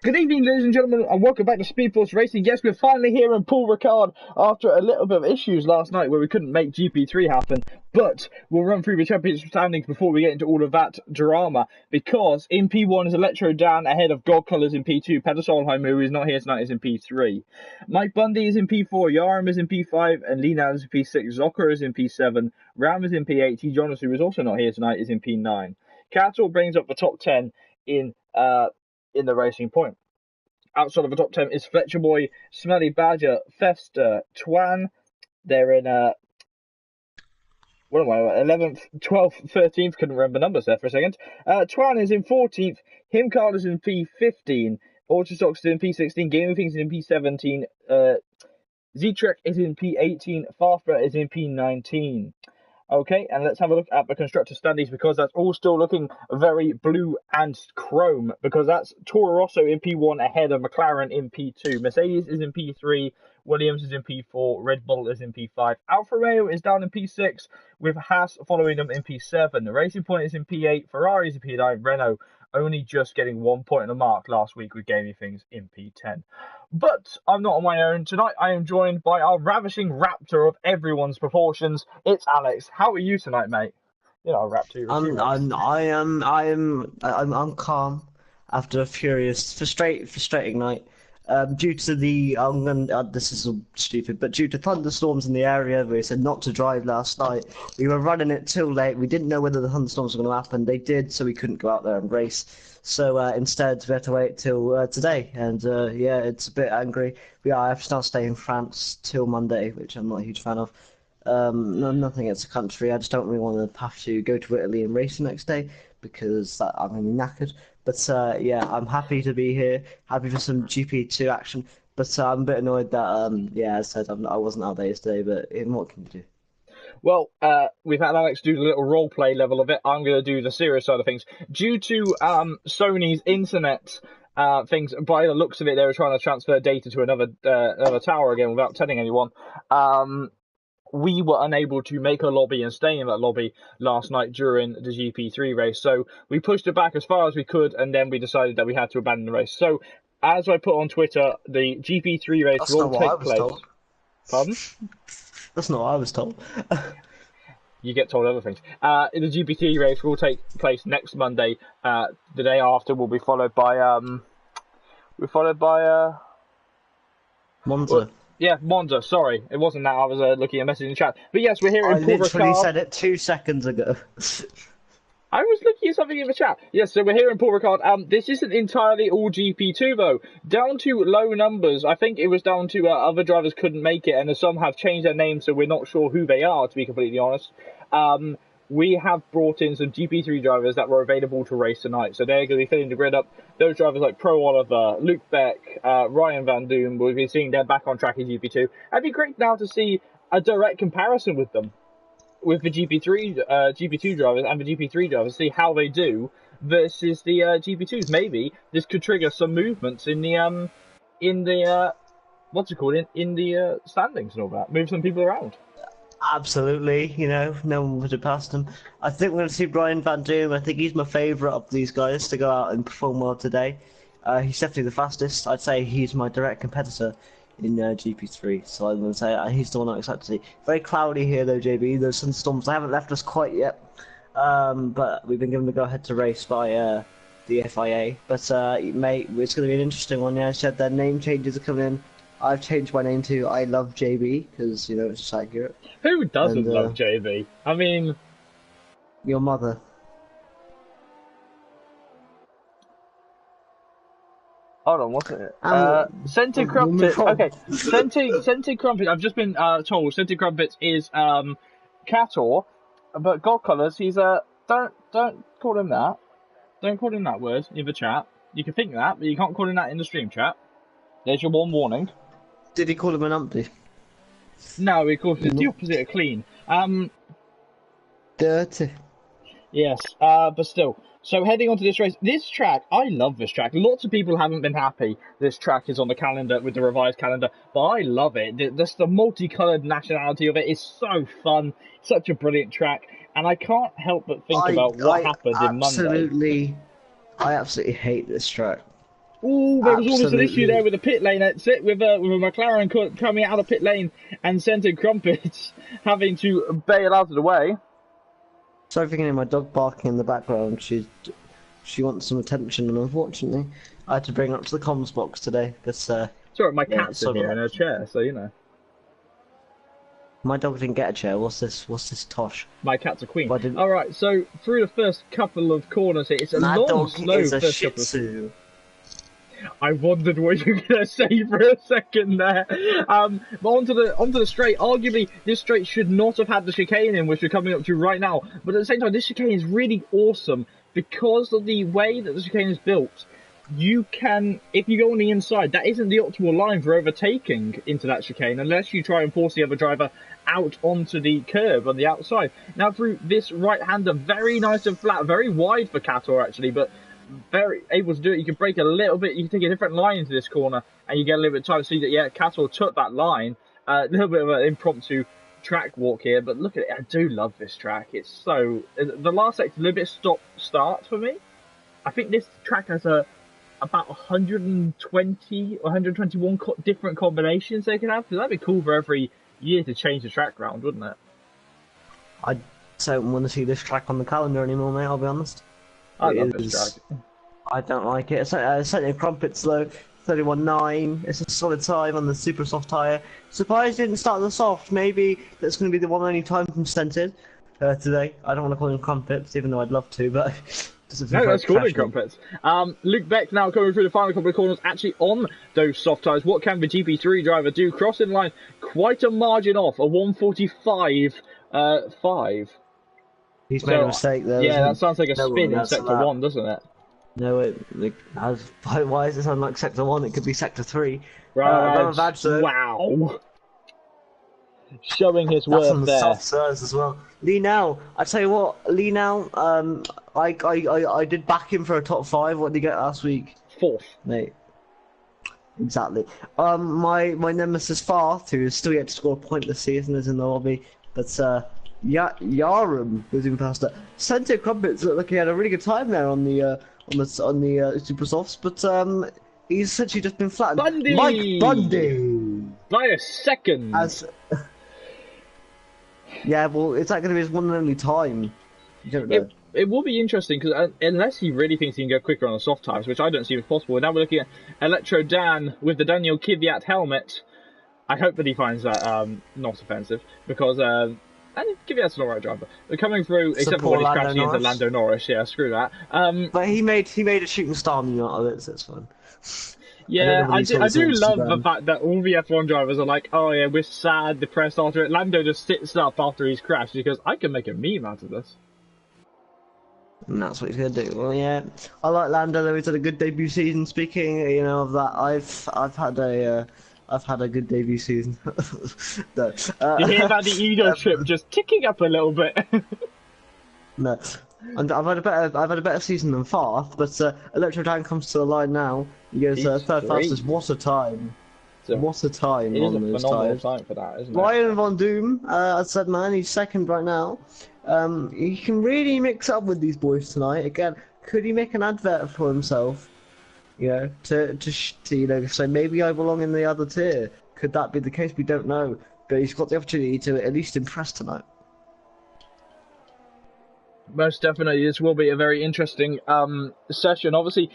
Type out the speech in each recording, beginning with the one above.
Good evening, ladies and gentlemen, and welcome back to SpeedForce Racing. Yes, we're finally here in Paul Ricard after a little bit of issues last night where we couldn't make GP3 happen. But we'll run through the championship standings before we get into all of that drama. Because in P1 is Electro Dan ahead of God Colours in P2. Peter Solheim, who is not here tonight, is in P3. Mike Bundy is in P4. Yaram is in P5. And Lina is in P6. Zocker is in P7. Ram is in P8. T. Jonas, who is also not here tonight, is in P9. Cattle brings up the top 10 in the Racing Point. Outside of the top 10 is Fletcher Boy, Smelly Badger, Fester, Twan. They're in 11th, 12th, 13th. Couldn't remember numbers there for a second. Twan is in 14th. Himcard is in P15. Autostox is in P16. Gaming Things is in P17. Z-Trek is in P18. Farfra is in P19. Okay, and let's have a look at the constructor standings because that's all still looking very blue and chrome because that's Toro Rosso in P1 ahead of McLaren in P2. Mercedes is in P3, Williams is in P4, Red Bull is in P5. Alfa Romeo is down in P6 with Haas following them in P7. The Racing Point is in P8, Ferrari is in P9, Renault only just getting 1 point on the mark last week with Gaming Things in P10. But I'm not on my own. Tonight I am joined by our ravishing raptor of everyone's proportions. It's Alex. How are you tonight, mate? You know, raptor. I'm calm after a frustrating night. Due to this is stupid, but due to thunderstorms in the area, we said not to drive last night. We were running it till late. We didn't know whether the thunderstorms were going to happen. They did, so we couldn't go out there and race. So instead, we had to wait till today. And yeah, it's a bit angry. I have to now stay in France till Monday, which I'm not a huge fan of. Nothing against the country. I just don't really want to have to go to Italy and race the next day because I'm going to be knackered. But yeah, I'm happy to be here. Happy for some GP2 action. But I'm a bit annoyed that yeah, as I said, I wasn't out there yesterday. But what can you do? Well, we've had Alex do the little role play level of it. I'm going to do the serious side of things. Due to Sony's internet things, by the looks of it, they were trying to transfer data to another tower again without telling anyone. We were unable to make a lobby and stay in that lobby last night during the GP3 race. So we pushed it back as far as we could, and then we decided that we had to abandon the race. So, as I put on Twitter, the GP3 race will take place. Told. Pardon? That's not what I was told. You get told other things. The GP3 race will take place next Monday. The day after will be followed by Monza. Yeah, Monza, sorry. It wasn't that. I was looking at a message in the chat. But yes, we're here in Paul Ricard. I literally said it 2 seconds ago. I was looking at something in the chat. Yes, so we're here in Paul Ricard. This isn't entirely all GP2, though. Down to low numbers. I think it was down to other drivers couldn't make it, and some have changed their names, so we're not sure who they are, to be completely honest. We have brought in some GP3 drivers that were available to race tonight. So they're going to be filling the grid up. Those drivers like Pro Oliver, Luke Beck, Ryan Van Doom, we'll be seeing them back on track in GP2. It'd be great now to see a direct comparison with them, with the GP2 drivers and the GP3 drivers, see how they do versus the GP2s. Maybe this could trigger some movements in the what's it called, in the standings and all that. Move some people around. Absolutely, no one would have passed him. I think we're going to see Brian Van Doom. I think he's my favourite of these guys to go out and perform well today. He's definitely the fastest. I'd say he's my direct competitor in GP3, so I'm going to say he's the one I expect to see. Very cloudy here though, JB. Those sunstorms haven't left us quite yet, but we've been given the go-ahead to race by the FIA. But mate, it's going to be an interesting one. Yeah, I said their name changes are coming in. I've changed my name to I Love JB because it's just accurate. Who doesn't love JB? I mean, your mother. Hold on, what's it? Scented Crumpets. Okay, Scented Crumpets. I've just been told Scented Crumpets is Cator, but God Colours. He's don't call him that. Don't call him that word in the chat. You can think that, but you can't call him that in the stream chat. There's your one warning. Did he call him an umpty? No, he calls it the opposite of clean. Dirty. Yes, but still. So heading on to this race, this track, I love this track. Lots of people haven't been happy this track is on the calendar with the revised calendar, but I love it. Just the multicoloured nationality of it is so fun. Such a brilliant track, and I can't help but think about what happened in Monday. I absolutely hate this track. Ooh, there was almost an issue there Absolutely. with the pit lane exit, with a McLaren coming out of the pit lane and sending Crumpets having to bail out of the way. Sorry for getting my dog barking in the background. She wants some attention, and unfortunately, I had to bring her up to the comms box today because Sorry, my yeah, cat's so in here in a chair, so you know. my dog didn't get a chair. What's this? What's this tosh? My cat's a queen. Why didn't Alright, so through the first couple of corners here, it's a my long, dog slow is a first Shih couple of... Tzu? I wondered what you were going to say for a second there. But onto the straight. Arguably, this straight should not have had the chicane in, which we're coming up to right now. But at the same time, this chicane is really awesome because of the way that the chicane is built. You can, if you go on the inside, that isn't the optimal line for overtaking into that chicane unless you try and force the other driver out onto the curb on the outside. Now through this right-hander, very nice and flat, very wide for Cator actually, but very able to do it. You can break a little bit, you can take a different line into this corner and you get a little bit of time to see that, yeah, Cator took that line. A little bit of an impromptu track walk here, but look at it. I do love this track. It's so, the last sector, a little bit stop-start for me. I think this track has about 120 or 121 different combinations they can have, because that'd be cool for every year to change the track round, wouldn't it? I don't want to see this track on the calendar anymore, mate. I'll be honest. I love this track. I don't like it. Certainly Crumpet's low, 31.9. It's a solid time on the super soft tyre. Surprised it didn't start the soft. Maybe that's going to be the one only time from Stented today. I don't want to call him Crumpets, even though I'd love to, but... No, let's call it Crumpets. Luke Beck now coming through the final couple of corners, actually on those soft tyres. What can the GP3 driver do? Crossing line, quite a margin off, a 145.5. He's made a mistake there. Yeah, that sounds like a spin in Sector 1, doesn't it? No, why does it sound like Sector 1? It could be Sector 3. Right, wow. Showing his worth on the there. Soft serves as well. Lee Now, I tell you what, Lee Now, I did back him for a top 5. What did he get last week? 4th. Mate. Exactly. My nemesis Farth, who is still yet to score a point this season, is in the lobby. But Yarum was even past that. Center Crumpets looked like he had a really good time there on the super softs, but he's essentially just been flattened. Bundy! Mike Bundy By a second. Yeah, well, is that going to be his one and only time? You don't know. It will be interesting because unless he really thinks he can go quicker on the soft tyres, which I don't see as possible. Now we're looking at Electro Dan with the Daniel Kvyat helmet. I hope that he finds that not offensive because and Kvyat's an alright driver. They're coming through, except for when he's crashing into Lando Norris. Yeah, screw that. But he made a shooting star meme out of it, so it's fine. Yeah, I do love the fact that all the F1 drivers are like, oh yeah, we're sad, depressed after it. Lando just sits up after he's crashed because I can make a meme out of this. And that's what he's going to do. Well, yeah, I like Lando though. He's had a good debut season. Speaking, of that, I've had a good debut season. No. You hear about the Edo trip just ticking up a little bit? No. And I've had a better season than Farth, but Electro Dan comes to the line now. He goes third fastest. What a time! What a time it on is a those phenomenal tyres. time for that, isn't it? Ryan Von Doom, I said, man, he's second right now. He can really mix up with these boys tonight. Again, could he make an advert for himself? To say maybe I belong in the other tier. Could that be the case? We don't know, but he's got the opportunity to at least impress tonight. Most definitely, this will be a very interesting session. Obviously,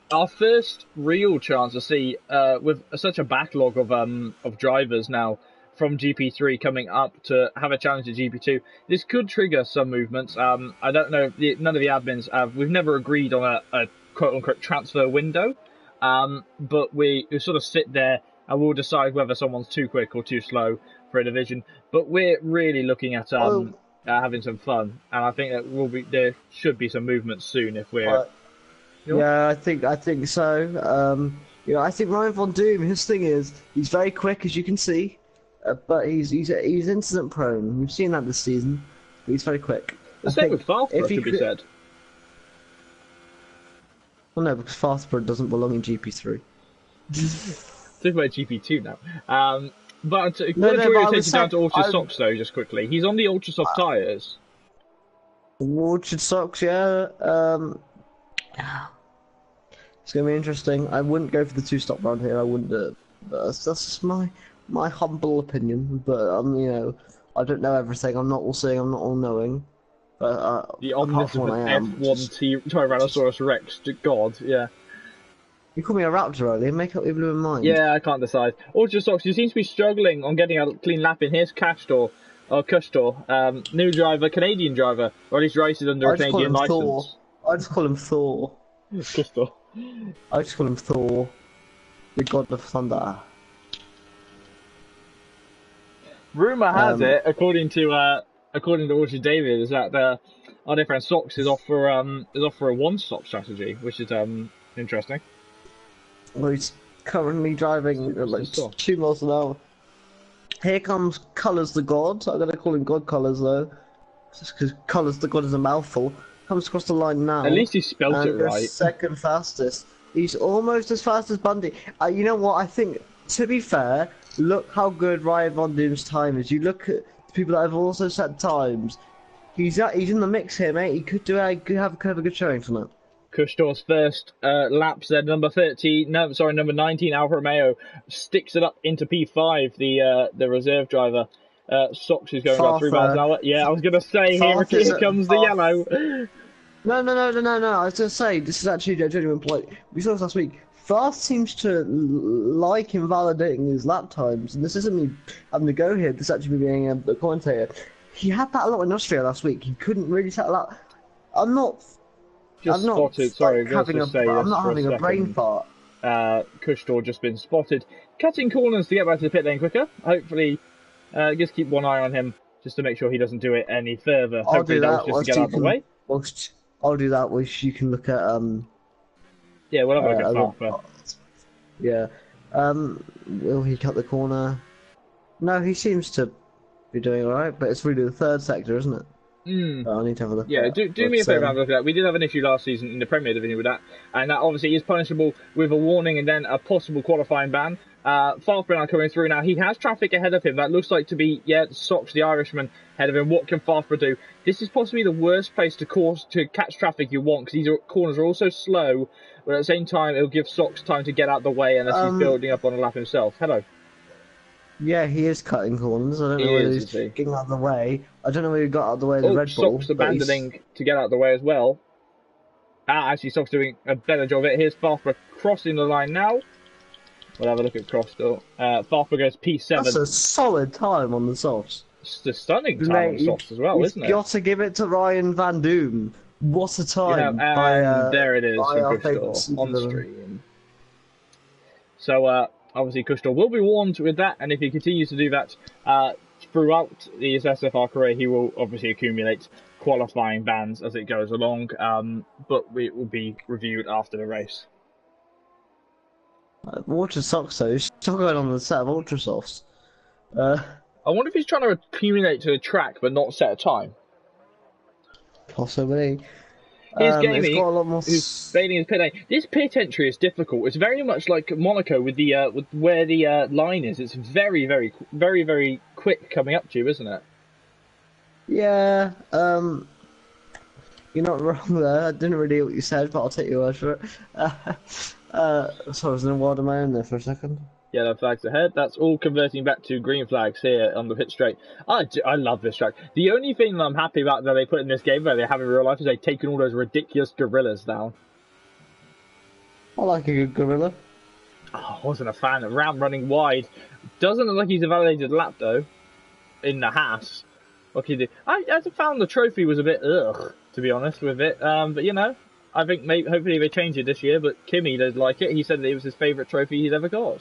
our first real chance to see with such a backlog of drivers now from GP3 coming up to have a challenge at GP2. This could trigger some movements. I don't know. None of the admins we've never agreed on a quote-unquote transfer window, but we sort of sit there and we'll decide whether someone's too quick or too slow for a division. But we're really looking at having some fun, and I think that there should be some movement soon if we're. Yeah, I think so. I think Ryan Von Doom. His thing is he's very quick, as you can see, but he's incident prone. We've seen that this season. But he's very quick. The same with Farthborough, to be said. Well, no, because Farthborough doesn't belong in GP3. Talking about GP2 now. But I want to draw your attention down to Ultra Socks, though, just quickly. He's on the Ultra Soft tyres. Orchard Socks, yeah. It's gonna be interesting. I wouldn't go for the two-stop round here. I wouldn't do it. But that's just my humble opinion. But you know, I don't know everything. I'm not all seeing. I'm not all knowing. But The apart from what omnipotent I am, F1 Tyrannosaurus Rex, God, yeah. you call me a raptor earlier. Make up your blue mind. Yeah, I can't decide. Ultra Socks, you seem to be struggling on getting a clean lap in. Here's Castor, or Custor, new driver, Canadian driver, or at least races under I a just call Canadian him Thor. license. I just call him Thor. Custor. I just call him Thor, the god of thunder. Rumor has it, according to Audrey David, is that our dear friend Socks is off for a one-stop strategy, which is interesting. Well, he's currently driving at like 2 miles an hour. Here comes Colours the God. I'm gonna call him God Colours though, just because Colours the God is a mouthful. Comes across the line now. At least he spelt it right. Second fastest. He's almost as fast as Bundy. You know what? I think, to be fair, look how good Ryan Von Doom's time is. You look at the people that have also set times. He's in the mix here, mate. He could have a good showing tonight. Kustor's first laps there, number 19, Alfa Romeo sticks it up into P5. The reserve driver. Socks is going about 3 miles an hour. Yeah, I was gonna say here comes the yellow. No. I was gonna say this is actually a genuine point. We saw this last week. Fast seems to like invalidating his lap times, and this isn't me having to go here. This is actually me being a commentator. He had that a lot in Austria last week. He couldn't really settle out. I'm not Spotted. Sorry, I'm not having a brain fart. Kustor just been spotted, cutting corners to get back to the pit lane quicker. Hopefully, just keep one eye on him just to make sure he doesn't do it any further. I'll do that. Just to get out of the way. I'll do that. Which you can look at. Yeah, we'll have a look at Farfar. Yeah. Will he cut the corner? No, he seems to be doing alright, but it's really the third sector, isn't it? I need to have a look. Yeah, do me a favour and have a look at that. We did have an issue last season in the Premier Division with that, and that obviously is punishable with a warning and then a possible qualifying ban. Farfar now coming through now. He has traffic ahead of him. That looks like to be, Socks, the Irishman, ahead of him. What can Farfar do? This is possibly the worst place to catch traffic you want, because these corners are also slow, but at the same time, it'll give Socks time to get out the way unless he's building up on a lap himself. Hello. Yeah, he is cutting corners. I don't know whether he's getting out of the way. I don't know whether he got out of the way of the Red Bull. Socks abandoning to get out of the way as well. Actually, Socks doing a better job of it. Here's Farfar crossing the line now. We'll have a look at Crossdale. Farfar goes P7. That's a solid time on the softs. It's a stunning time on the softs as well, isn't it? You've got to give it to Ryan Van Doom. What a time. There it is from Kustor on stream. So, obviously, Kustor will be warned with that, and if he continues to do that throughout his SFR career, he will obviously accumulate qualifying bans as it goes along, but it will be reviewed after the race. Ultra Socks though, he's still going on the set of Ultra Softs. I wonder if he's trying to accumulate to the track but not set a time. Possibly. Here's Gamey, who's fading his pit lane. This pit entry is difficult. It's very much like Monaco with the with where the line is. It's very, very, very, very quick coming up to you, isn't it? Yeah. You're not wrong there. I didn't really hear what you said, but I'll take your word for it. So I was in a world of my own there for a second. Yellow flags ahead. That's all converting back to green flags here on the pit straight. I love this track. The only thing that I'm happy about that they put in this game, where they have in real life, is they've taken all those ridiculous gorillas down. I like a good gorilla. Oh, I wasn't a fan of Ram running wide. Doesn't look like he's a validated lap though. In the Haas. What can you do? I found the trophy was a bit ugh, to be honest with it. But you know, I think hopefully they change it this year. But Kimi does like it. He said that it was his favourite trophy he's ever got.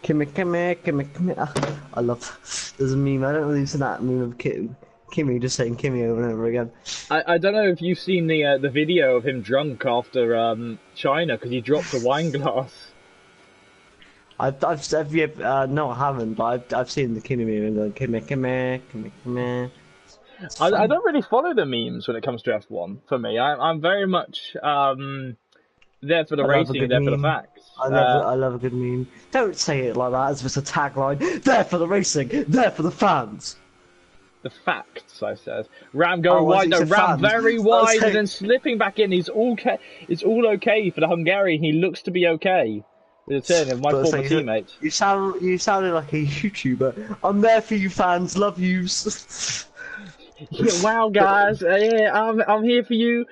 Kimi. I love. There's a meme. I don't really see that meme of Kimi just saying Kimi over and over again. I don't know if you've seen the video of him drunk after China because he dropped a wine glass. No, I haven't. But I've seen the Kimi meme and Kimi. I don't really follow the memes when it comes to F1. For me, I'm very much there for the racing, there for the facts. I love a good meme. Don't say it like that as if it's a tagline. There for the racing, there for the fans. the facts, I said. Ram Oh, going wide, no, said Ram fans. very I was wide and saying- then slipping back in. It's all okay for the Hungarian. He looks to be okay. With the turn of my But former teammate. You sounded like a YouTuber. I'm there for you, fans. Love yous. Yeah, wow, guys, yeah, I'm here for you.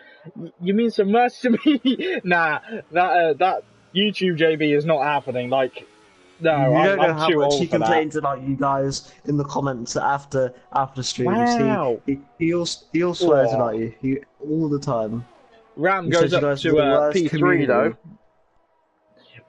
You mean so much to me. Nah, that YouTube JB is not happening. Like, no, You don't know I'm how too much old he for that. complains about you guys in the comments after streams. Wow. He'll swears Oh. about you all the time. Ram He goes says you up guys to are the worst P3 community. though.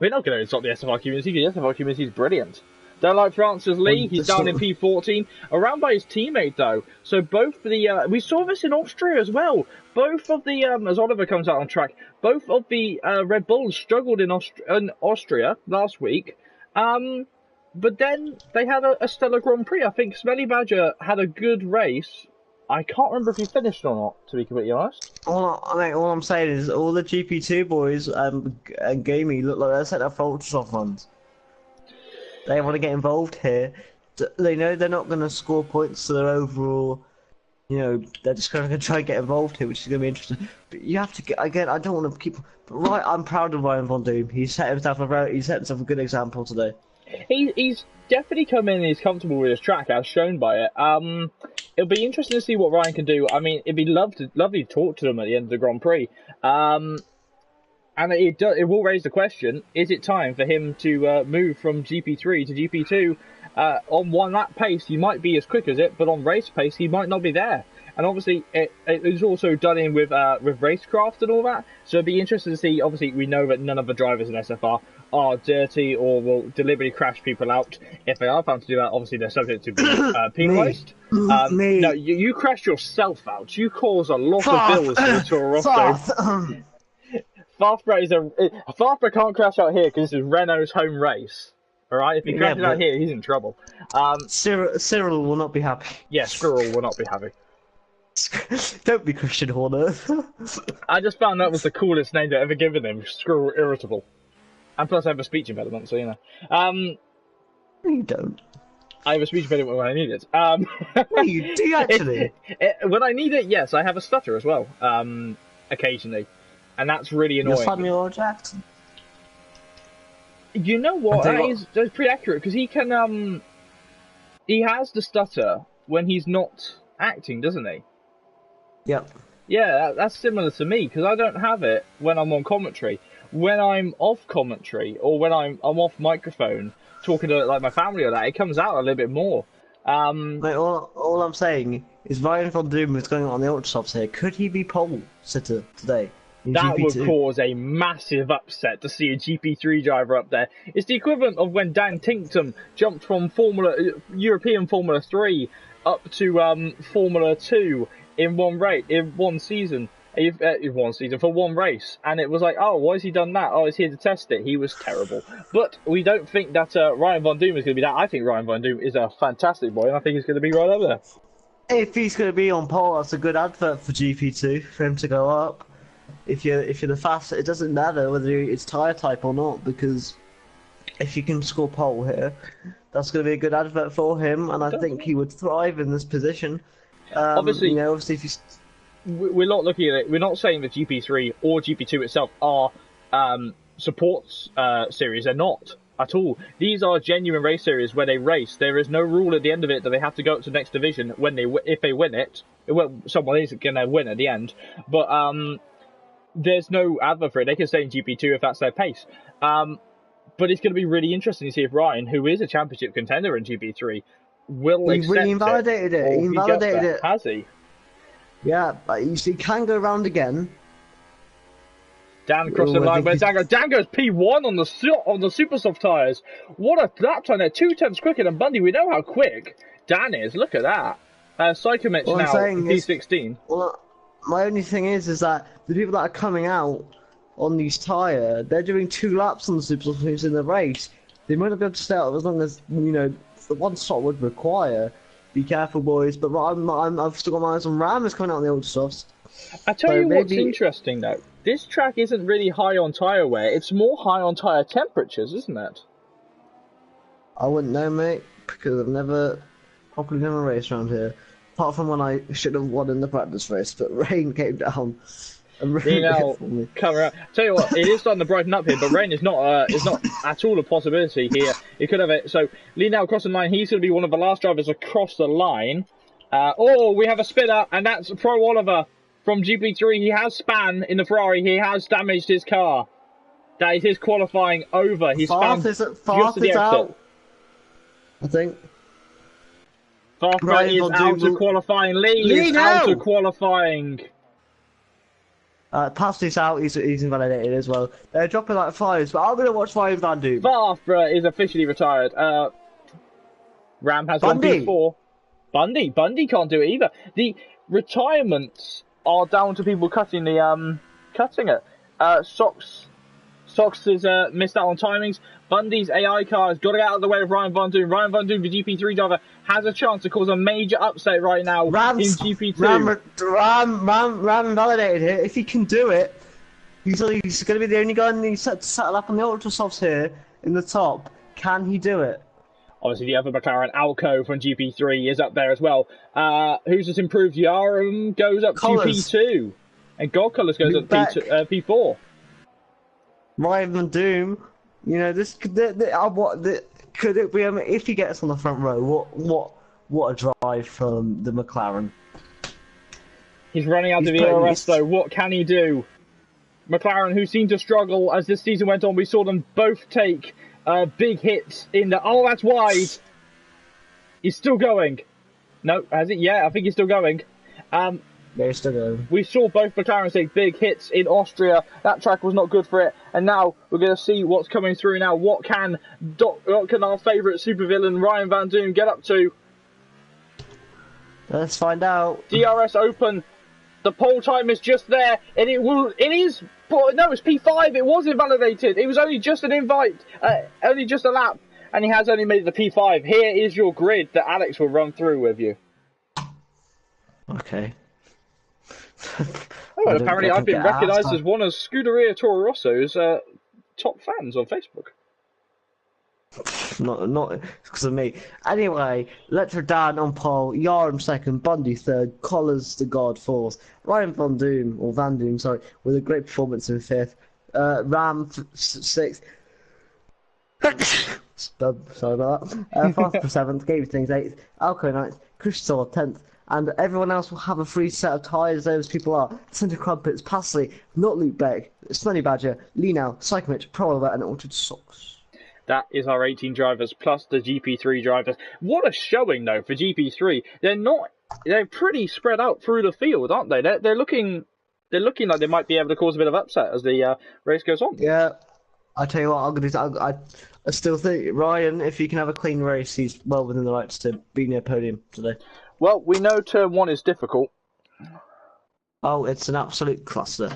We're not going to insult the SFR community. The SFR community is brilliant. Don't like Francis Lee. Well, He's down in P14, around by his teammate though. So both the we saw this in Austria as well. Both of the as Oliver comes out on track, both of the Red Bulls struggled in Austria last week. But then they had a stellar Grand Prix. I think Smelly Badger had a good race. I can't remember if he finished or not, to be completely honest. All I'm saying is all the GP2 boys and Gamey look like they're set up for Ultrasoft runs. They want to get involved here. They know they're not going to score points to their overall. You know, they're just going to try and get involved here, which is going to be interesting. But you have to get again. I don't want to keep. But right, I'm proud of Ryan Von Doom. He set himself a good example today. He's definitely come in and he's comfortable with his track, as shown by it. It'll be interesting to see what Ryan can do. I mean, it'd be lovely to talk to him at the end of the Grand Prix. And it will raise the question, is it time for him to move from GP3 to GP2? On one lap pace, he might be as quick as it, but on race pace, he might not be there. And obviously, it is also done in with racecraft and all that. So it'd be interesting to see. Obviously, we know that none of the drivers in SFR are dirty or will deliberately crash people out. If they are found to do that, obviously they're subject to being penalised. No, you crashed yourself out. You cause a lot of bills to Toronto. Farfbra can't crash out here because this is Renault's home race. Alright, if he crashes out here, he's in trouble. Cyril will not be happy. Yeah, Squirrel will not be happy. Don't be Christian Horner. I just found that was the coolest name they've ever given him, Squirrel Irritable. And plus I have a speech impediment, so you know. No, you don't. I have a speech impediment when I need it. No, you do actually. When I need it, yes, I have a stutter as well, occasionally. And that's really annoying. You're Samuel Jackson. You know what? That's pretty accurate because he can. He has the stutter when he's not acting, doesn't he? Yep. Yeah, that's similar to me because I don't have it when I'm on commentary. When I'm off commentary or when I'm off microphone talking to like my family or that, it comes out a little bit more. Mate, all I'm saying is Ryan Von Doom is going on the Ultrasofts here. Could he be pole sitter today? That GP2? would cause a massive upset to see a GP3 driver up there. It's the equivalent of when Dan Tinktum jumped from European Formula 3 up to Formula 2 in one season for one race, and it was like, oh, why has he done that? Oh, he's here to test it. He was terrible. But we don't think that Ryan Von Doom is going to be that. I think Ryan Von Doom is a fantastic boy, and I think he's going to be right over there. If he's going to be on pole, that's a good advert for GP2 for him to go up. If you're the fastest, it doesn't matter whether it's tyre type or not, because if you can score pole here, that's going to be a good advert for him, and I think he would thrive in this position. Obviously, you know, obviously, if we're not looking at it. We're not saying that GP3 or GP2 itself are supports series. They're not at all. These are genuine race series where they race. There is no rule at the end of it that they have to go up to the next division if they win it. Someone is going to win at the end, but there's no advert for it. They can stay in GP2 if that's their pace. But it's going to be really interesting to see if Ryan, who is a championship contender in GP3, will accept he invalidated it. He invalidated it. Has he? Yeah, but you see, he can go round again. Dan crossed the line where Dan goes P1 on the super soft tyres. What a lap time there, 2/10 quicker than Bundy. We know how quick Dan is. Look at that. Psychomich now P16. Well, my only thing is that the people that are coming out on these tyres, they're doing 2 laps on the super soft tyres in the race. They might not be able to stay out as long as, you know, the one stop would require. Be careful, boys. But I've still got my eyes on Ram is coming out on the Ultra Softs. I tell you what's interesting though. This track isn't really high on tyre wear. It's more high on tyre temperatures, isn't it? I wouldn't know, mate, because I've never properly done a race around here. Apart from when I should have won in the practice race, but rain came down and ruined Now it for me. come around. Tell you what, it is starting to brighten up here, but rain is not at all a possibility here. It could have it. So Lee now crossing the line. He's going to be one of the last drivers across the line. We have a spinner, and that's Pro Oliver from GP3. He has span in the Ferrari. He has damaged his car. That is his qualifying over. He's Farth is out, I think. Farth is out of qualifying. Lee is out of qualifying. Pasty's out, he's invalidated as well. They're dropping like flies, but I'm going to watch Ryan Van Doom. Farth is officially retired. Ram has Bundy. 1P4. Bundy can't do it either. The retirements are down to people cutting it. Sox has missed out on timings. Bundy's AI car has got to get out of the way of Ryan Van Doom. Ryan Van Doom, the GP3 driver, has a chance to cause a major upset right now in GP2. Ram invalidated here. If he can do it, he's going to be the only guy in set to settle up on the Ultra Softs here in the top. Can he do it? Obviously, the other McLaren, Alco from GP3, is up there as well. Who's just improved? Yarum goes up Collins. to P2. And God Colours goes up to P4. Ryan Van Doom, this could it be? If he gets on the front row, what a drive from the McLaren. He's running out of the ERS though. What can he do? McLaren, who seemed to struggle as this season went on, we saw them both take big hits in the. Oh, that's wide. He's still going. No, has it? Yeah, I think he's still going. Yeah, he's still going. We saw both McLaren take big hits in Austria. That track was not good for it. And now we're going to see what's coming through now. What can our favourite supervillain Ryan Van Doom get up to? Let's find out. DRS open. The pole time is just there, and it's P5. It was invalidated. It was only just an invite, only just a lap, and he has only made the P5. Here is your grid that Alex will run through with you. Okay. Apparently I've been recognised as one of Scuderia Toro Rosso's top fans on Facebook. Not because of me. Anyway, Dan on pole, Yarum second, Bundy third, Collins the God fourth, Ryan Van Doom with a great performance in fifth, Ram sixth. Sorry about that. Farth for seventh, Gabe things eighth, Alco ninth, Christopher 10th, and everyone else will have a free set of tyres. Those people are Centre Crumpets, Passley, Not Luke Beck, Smelly Badger, Lenow, Psychomich, Pro Oliver, and Altered Socks. That is our 18 drivers plus the GP3 drivers. What a showing though for GP3. They're pretty spread out through the field, aren't they? They're looking like they might be able to cause a bit of upset as the race goes on. Yeah, I tell you what, I'm gonna. I still think Ryan, if he can have a clean race, he's well within the rights to be near podium today. Well, we know turn one is difficult. Oh, it's an absolute cluster.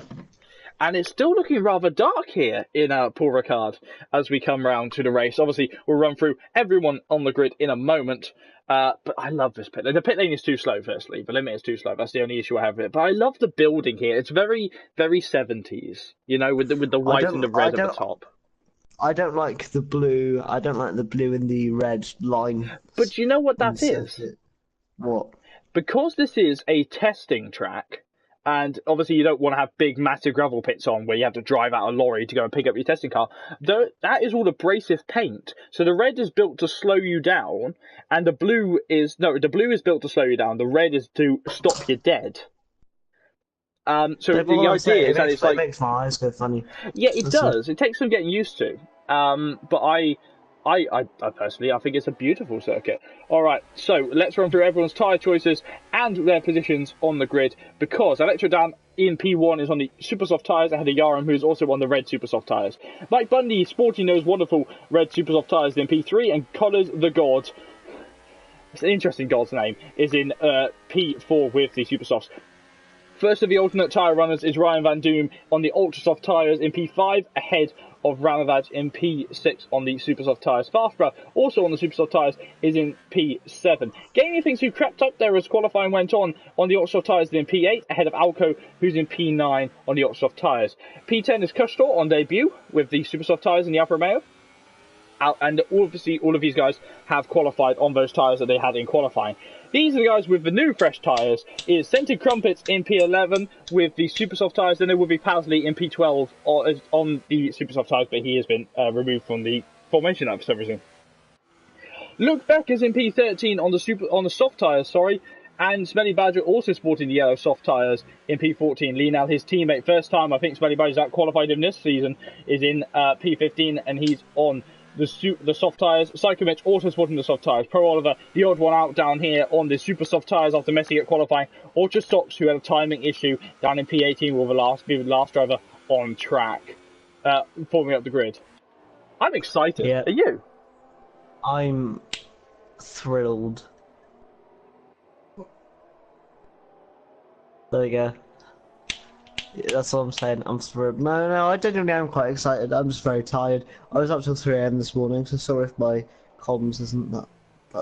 And it's still looking rather dark here in Paul Ricard as we come round to the race. Obviously, we'll run through everyone on the grid in a moment. But I love this pit lane. The pit lane is too slow, firstly. The limit is too slow. That's the only issue I have with it. But I love the building here. It's very, very 70s, with the white and the red at the top. I don't like the blue. I don't like the blue and the red line. But you know what that is? What? Because this is a testing track, and obviously you don't want to have big, massive gravel pits on where you have to drive out a lorry to go and pick up your testing car. That is all abrasive paint. So the red is built to slow you down, and the blue is built to slow you down. The red is to stop you dead. So the idea is that it makes my eyes go funny. Yeah, it does. It takes some getting used to. But I personally, I think it's a beautiful circuit. All right, so let's run through everyone's tyre choices and their positions on the grid, because Electrodan in P1 is on the super soft tyres ahead of Yarum, who's also on the red super soft tyres. Mike Bundy sporting those wonderful red super soft tyres in P3, and Collars the God, it's an interesting God's name, is in P4 with the super softs. First of the alternate tyre runners is Ryan Van Doom on the ultra soft tyres in P5 ahead of Ramavad in P6 on the super soft tyres. Farthborough, also on the super soft tyres, is in P7. Gaming Things, who crept up there as qualifying went on the ultra soft tyres, is in P8 ahead of Alco, who's in P9 on the ultra soft tyres. P10 is Kushtor on debut with the super soft tyres in the Alfa Romeo. out, and obviously all of these guys have qualified on those tyres that they had in qualifying. These are the guys with the new fresh tyres. Is Scented Crumpets in P11 with the super soft tyres, then there will be Pasley in P12 on the super soft tyres, but he has been removed from the formation for some reason. Luke Becker's in P13 on the soft tyres, and Smelly Badger also sporting the yellow soft tyres in P14. Lionel, his teammate, first time I think Smelly Badger's out qualified him this season, is in P15, and he's on the soft tyres. Psychomich also sporting the soft tyres. Pro Oliver, the odd one out down here on the super soft tyres after messing at qualifying. Ultra Stocks, who had a timing issue down in P18, will be the last driver on track, forming up the grid. I'm excited. Yeah. Are you? I'm thrilled. There we go. Yeah, that's all I'm saying. I'm thrilled. No, I genuinely am quite excited. I'm just very tired. I was up till 3 AM this morning, so sorry if my comms isn't that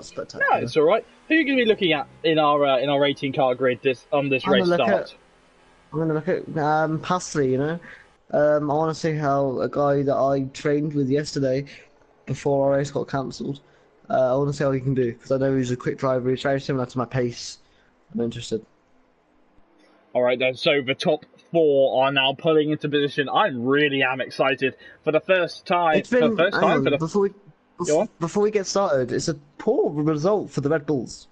spectacular. No, it's all right. Who are you going to be looking at in our 18 car grid this race start? I'm going to look at Pasley. You know, I want to see how a guy that I trained with yesterday, before our race got cancelled. I want to see how he can do, because I know he's a quick driver. He's very similar to my pace. I'm interested. All right then, so the top 4 are now pulling into position. I really am excited for the first time. Before we get started, it's a poor result for the Red Bulls.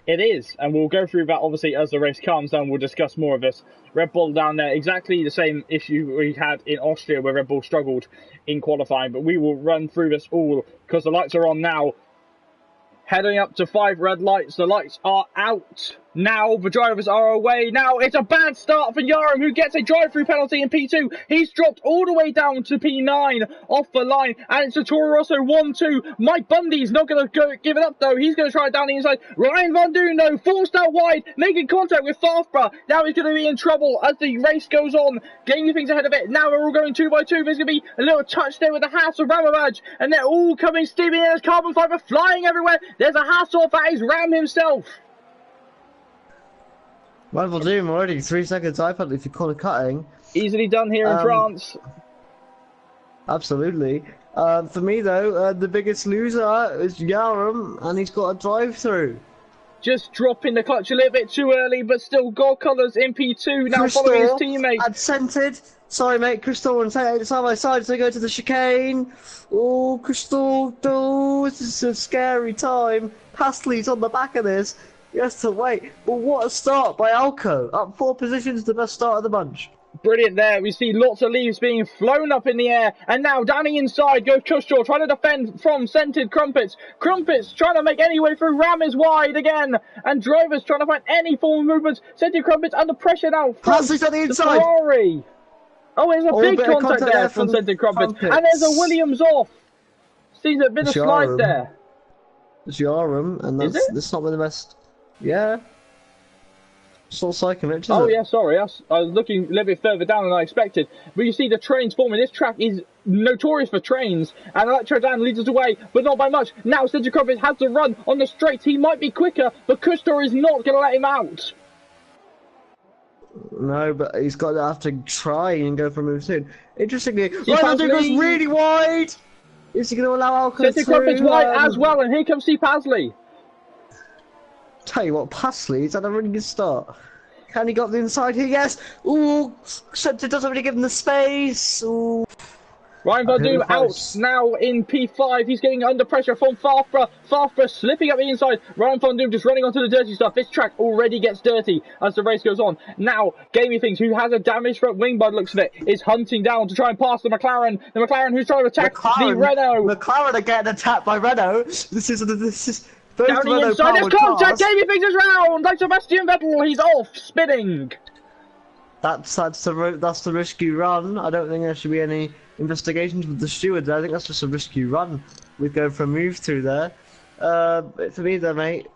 It is, and we'll go through that obviously as the race calms down. We'll discuss more of this. Red Bull down there, exactly the same issue we had in Austria where Red Bull struggled in qualifying, but we will run through this all because the lights are on now. Heading up to 5 red lights. The lights are out now. The drivers are away now. It's a bad start for Yarum, who gets a drive-through penalty in P2. He's dropped all the way down to P9 off the line, and it's a Toro Rosso 1-2. Mike Bundy's not going to give it up, though. He's going to try it down the inside. Ryan Van Doon, though, forced out wide, making contact with Farfborough. Now he's going to be in trouble as the race goes on, getting things ahead of it. Now we're all going 2 by 2. There's going to be a little touch there with the Haas of Ramabadge, and they're all coming steaming in as carbon fibre flying everywhere. There's a Haas off at his Ram himself. Rival Doom already 3 seconds iPad if you call it cutting. Easily done here in France. Absolutely. For me though, the biggest loser is Yarum, and he's got a drive-through. Just dropping the clutch a little bit too early, but still got colours in P2 now following his teammate. And Scented. Sorry mate, Crystal and Scented side by side as they go to the chicane. Oh, Crystal, oh, this is a scary time. Pasley's on the back of this. He has to wait. But what a start by Alco. Up 4 positions, the best start of the bunch. Brilliant there. We see lots of leaves being flown up in the air. And now down the inside goes Kushtor trying to defend from Scented Crumpets. Crumpets trying to make any way through. Ram is wide again. And drivers trying to find any form of movements. Scented Crumpets under pressure now. Pasley's on the inside. Ferrari. Oh, there's a big contact there from Scented Crumpets. And there's a Williams off. Seems a bit of slide there. It's Yarum, and that's not the best. Yeah. It's not Psychomich, Oh, yeah, sorry. I was looking a little bit further down than I expected. But you see the trains forming. This track is notorious for trains. And Electrodan leads us away, but not by much. Now, Scented Crumpets has to run on the straight. He might be quicker, but Kushtor is not going to let him out. No, but he's got to have to try and go for a move soon. Interestingly, Ryan goes really wide. Is he going to allow Alco Scented Crumpets wide as well, and here comes Steve Pasley. Tell you what, Pasley's had a really good start. Can he got the inside here? Yes. Ooh, Scented doesn't really give him the space. Ooh. Ryan Van Doom out now in P5. He's getting under pressure from Farfborough. Farfborough slipping up the inside. Ryan Van Doom just running onto the dirty stuff. This track already gets dirty as the race goes on. Now, Gamey Things, who has a damaged front wing by the looks of it, is hunting down to try and pass the McLaren. The McLaren who's trying to attack the Renault. McLaren are getting attacked by Renault. This is down the inside. There's contact. Gamey Things is round. Like Sebastian Vettel, he's off, spinning. That's the risky run. I don't think there should be any investigations with the stewards. I think that's just a risky run. We go for a move through there. For me though, mate,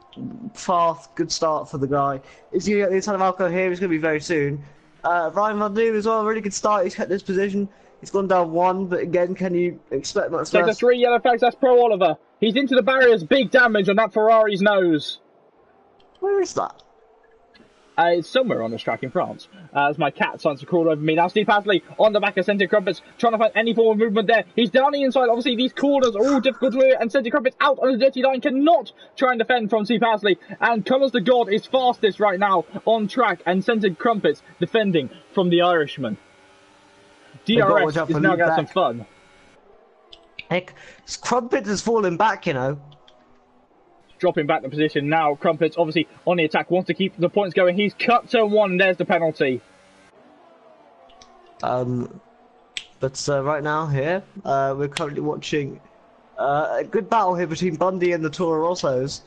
good start for the guy. Is he going to get the inside of Alco here? He's going to be very soon. Ryan Van Doom as well, really good start. He's kept this position. He's gone down 1, but again, can you expect much less? Take the 3 yellow flags. That's Pro Oliver. He's into the barriers. Big damage on that Ferrari's nose. Where is that? It's somewhere on this track in France. As my cat starts to crawl over me. Now Steve Pasley on the back of Centre Crumpets, trying to find any form of movement there. He's down the inside. Obviously, these corners are all difficult to hear, and Centre Crumpets out on the dirty line cannot try and defend from Steve Pasley. And Colours the God is fastest right now on track, and Centre Crumpets defending from the Irishman. DRS is now going to have some fun. Heck, Crumpets is falling back, you know. Dropping back the position now. Crumpets obviously on the attack, wants to keep the points going. He's cut turn 1, and there's the penalty. But right now here, we're currently watching a good battle here between Bundy and the Toro Rossos.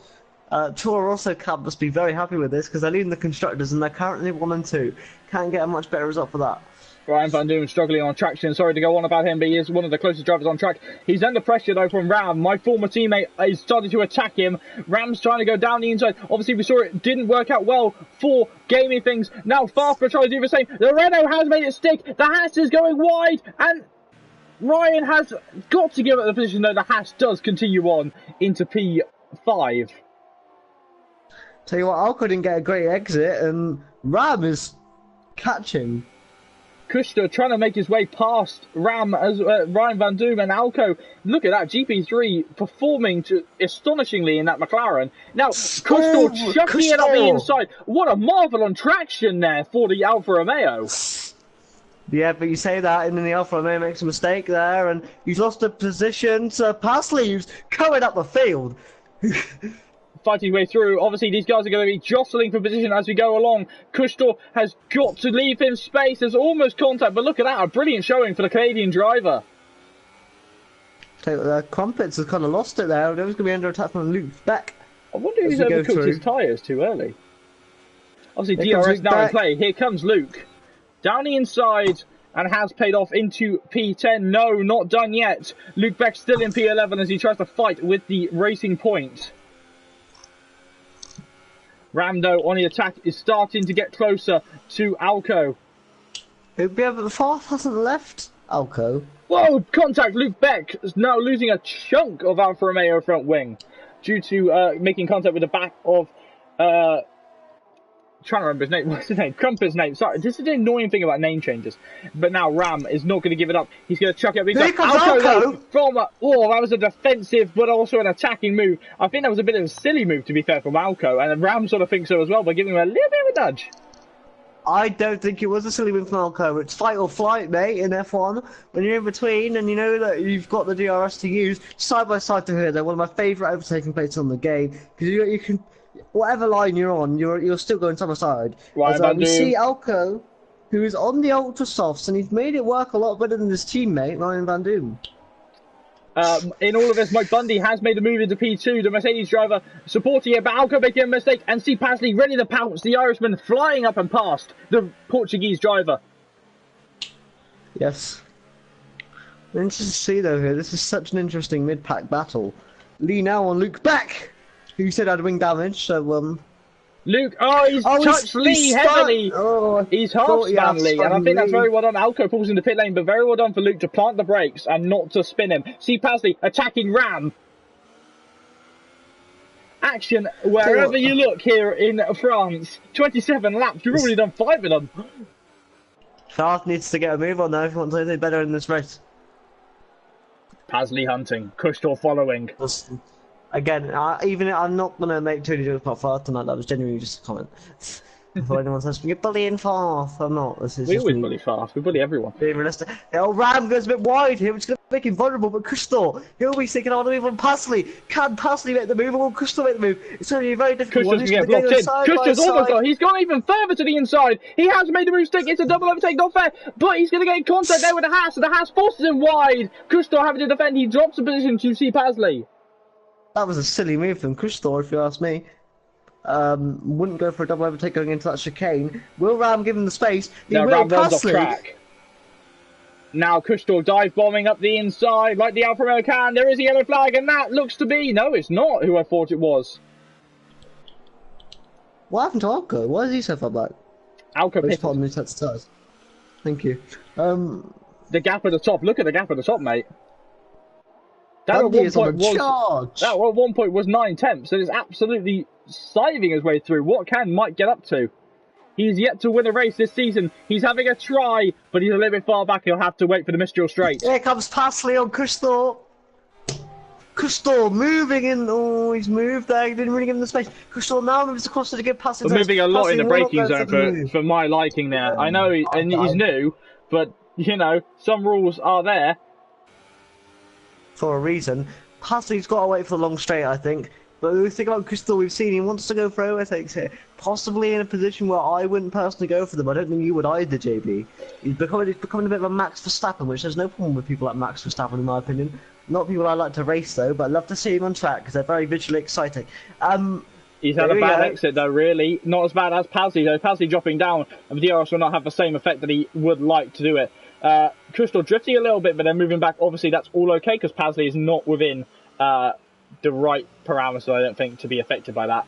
Toro Rosso camp must be very happy with this because they're leading the constructors and they're currently 1 and 2. Can't get a much better result for that. Ryan Van Doom struggling on traction. Sorry to go on about him, but he is one of the closest drivers on track. He's under pressure though from Ram. My former teammate is starting to attack him. Ram's trying to go down the inside. Obviously, we saw it didn't work out well for gaming things. Now Farfra tries to do the same. The Renault has made it stick. The Haas is going wide, and Ryan has got to give it the position though. The Haas does continue on into P5. Tell you what, Alco didn't get a great exit, and Ram is catching. Kushner trying to make his way past Ram as Ryan Van Doom and Alco. Look at that, GP3 performing astonishingly in that McLaren. Now, Kushner chucking it up the inside. What a marvel on traction there for the Alfa Romeo. Yeah, but you say that, and then the Alfa Romeo makes a mistake there, and he's lost a position to Pasley, who's coming up the field. Fighting his way through. Obviously, these guys are going to be jostling for position as we go along. Kushtor has got to leave him space. There's almost contact, but look at that. A brilliant showing for the Canadian driver. Crumpets has kind of lost it there. There was going to be under attack from Luke Beck. I wonder if he's overcooked his tyres too early. Obviously, DRS now in play. Here comes Luke. Down the inside and has paid off into P10. No, not done yet. Luke Beck still in P11 as he tries to fight with the Racing Point. Ramdo on the attack is starting to get closer to Alco. The fourth hasn't left Alco. Whoa, contact. Luke Beck is now losing a chunk of Alfa Romeo front wing due to making contact with the back of trying to remember his name. What's his name? Crumpet's name. Sorry, this is the annoying thing about name changes. But now Ram is not going to give it up. He's going to chuck it up. Here comes Alco! From that was a defensive but also an attacking move. I think that was a bit of a silly move, to be fair, from Alco, and Ram sort of thinks so as well by giving him a little bit of a nudge. I don't think it was a silly move from Alco. It's fight or flight, mate, in F1. When you're in between and you know that you've got the DRS to use, side by side to here, they're one of my favourite overtaking places on the game. Because you can, whatever line you're on, you're still going side by side. Right, we see Alco, who is on the Ultra Softs, and he's made it work a lot better than his teammate, Ryan Van Doom. In all of this, Mike Bundy has made a move into P2. The Mercedes driver supporting it, but Alco making a mistake, and see Pasley ready to pounce. The Irishman flying up and past the Portuguese driver. Yes. Interesting to see though here. This is such an interesting mid-pack battle. Lee now on Luke Beck, who said had wing damage. So Luke, he's touched Lee heavily. He's half-spun Lee, and I think that's very well done. Alco pulls in the pit lane, but very well done for Luke to plant the brakes and not to spin him. See Pasley attacking Ram. Action wherever you look here in France. 27 laps. You've already done 5 of them. Farth needs to get a move on though if he wants anything better in this race. Pasley hunting, Kushtor following. Again, I'm not going to make too many jokes about Farth tonight, that was genuinely just a comment. Before anyone says, you're bullying Farth, I'm not. We always bully Farth, we bully everyone. Being realistic. Ram goes a bit wide here, which is going to make him vulnerable, but Kushtor, he'll be sticking on the move on Pasley. Can Pasley make the move, or will Kushtor make the move? It's going to be a very difficult one. Kushtor's blocked in. Kushtor's almost got, he's gone even further to the inside. He has made the move stick, it's a double overtake, not fair, but he's going to get in contact there with the Haas, and the Haas forces him wide. Kushtor having to defend, he drops the position to see Pasley. That was a silly move from Kushtor, if you ask me. Wouldn't go for a double overtake going into that chicane. Will Ram give him the space? He will. Ram runs off track. Now Kushtor dive bombing up the inside like the Alfa Romeo can. There is a yellow flag, and that looks to be... No, it's not who I thought it was. What happened to Alco? Why is he so far back? Alco pitted. Thank you. The gap at the top. Look at the gap at the top, mate. That at one point was 9 tenths, and it's absolutely scything his way through. What can Mike get up to? He's yet to win a race this season. He's having a try, but he's a little bit far back. He'll have to wait for the Mistral Straight. Here comes Pasley on Crystal. Crystal moving in. Oh, he's moved there. He didn't really give him the space. Crystal now moves across to give Pasley. We're moving a lot in the braking zone for my liking there. I know he's new, but, you know, some rules are there. For a reason. Pasley's got to wait for the long straight, I think. But we think about Crystal, we've seen he wants to go for overtakes here. Possibly in a position where I wouldn't personally go for them. I don't think you would either, JB. He's becoming a bit of a Max Verstappen, which there's no problem with people like Max Verstappen, in my opinion. Not people I like to race, though, but I love to see him on track because they're very visually exciting. He's had a bad exit, though, really. Not as bad as Pasley, though. Pasley dropping down, and the DRS will not have the same effect that he would like to do it. Crystal drifting a little bit, but then moving back. Obviously, that's all okay because Pasley is not within the right parameters, I don't think, to be affected by that.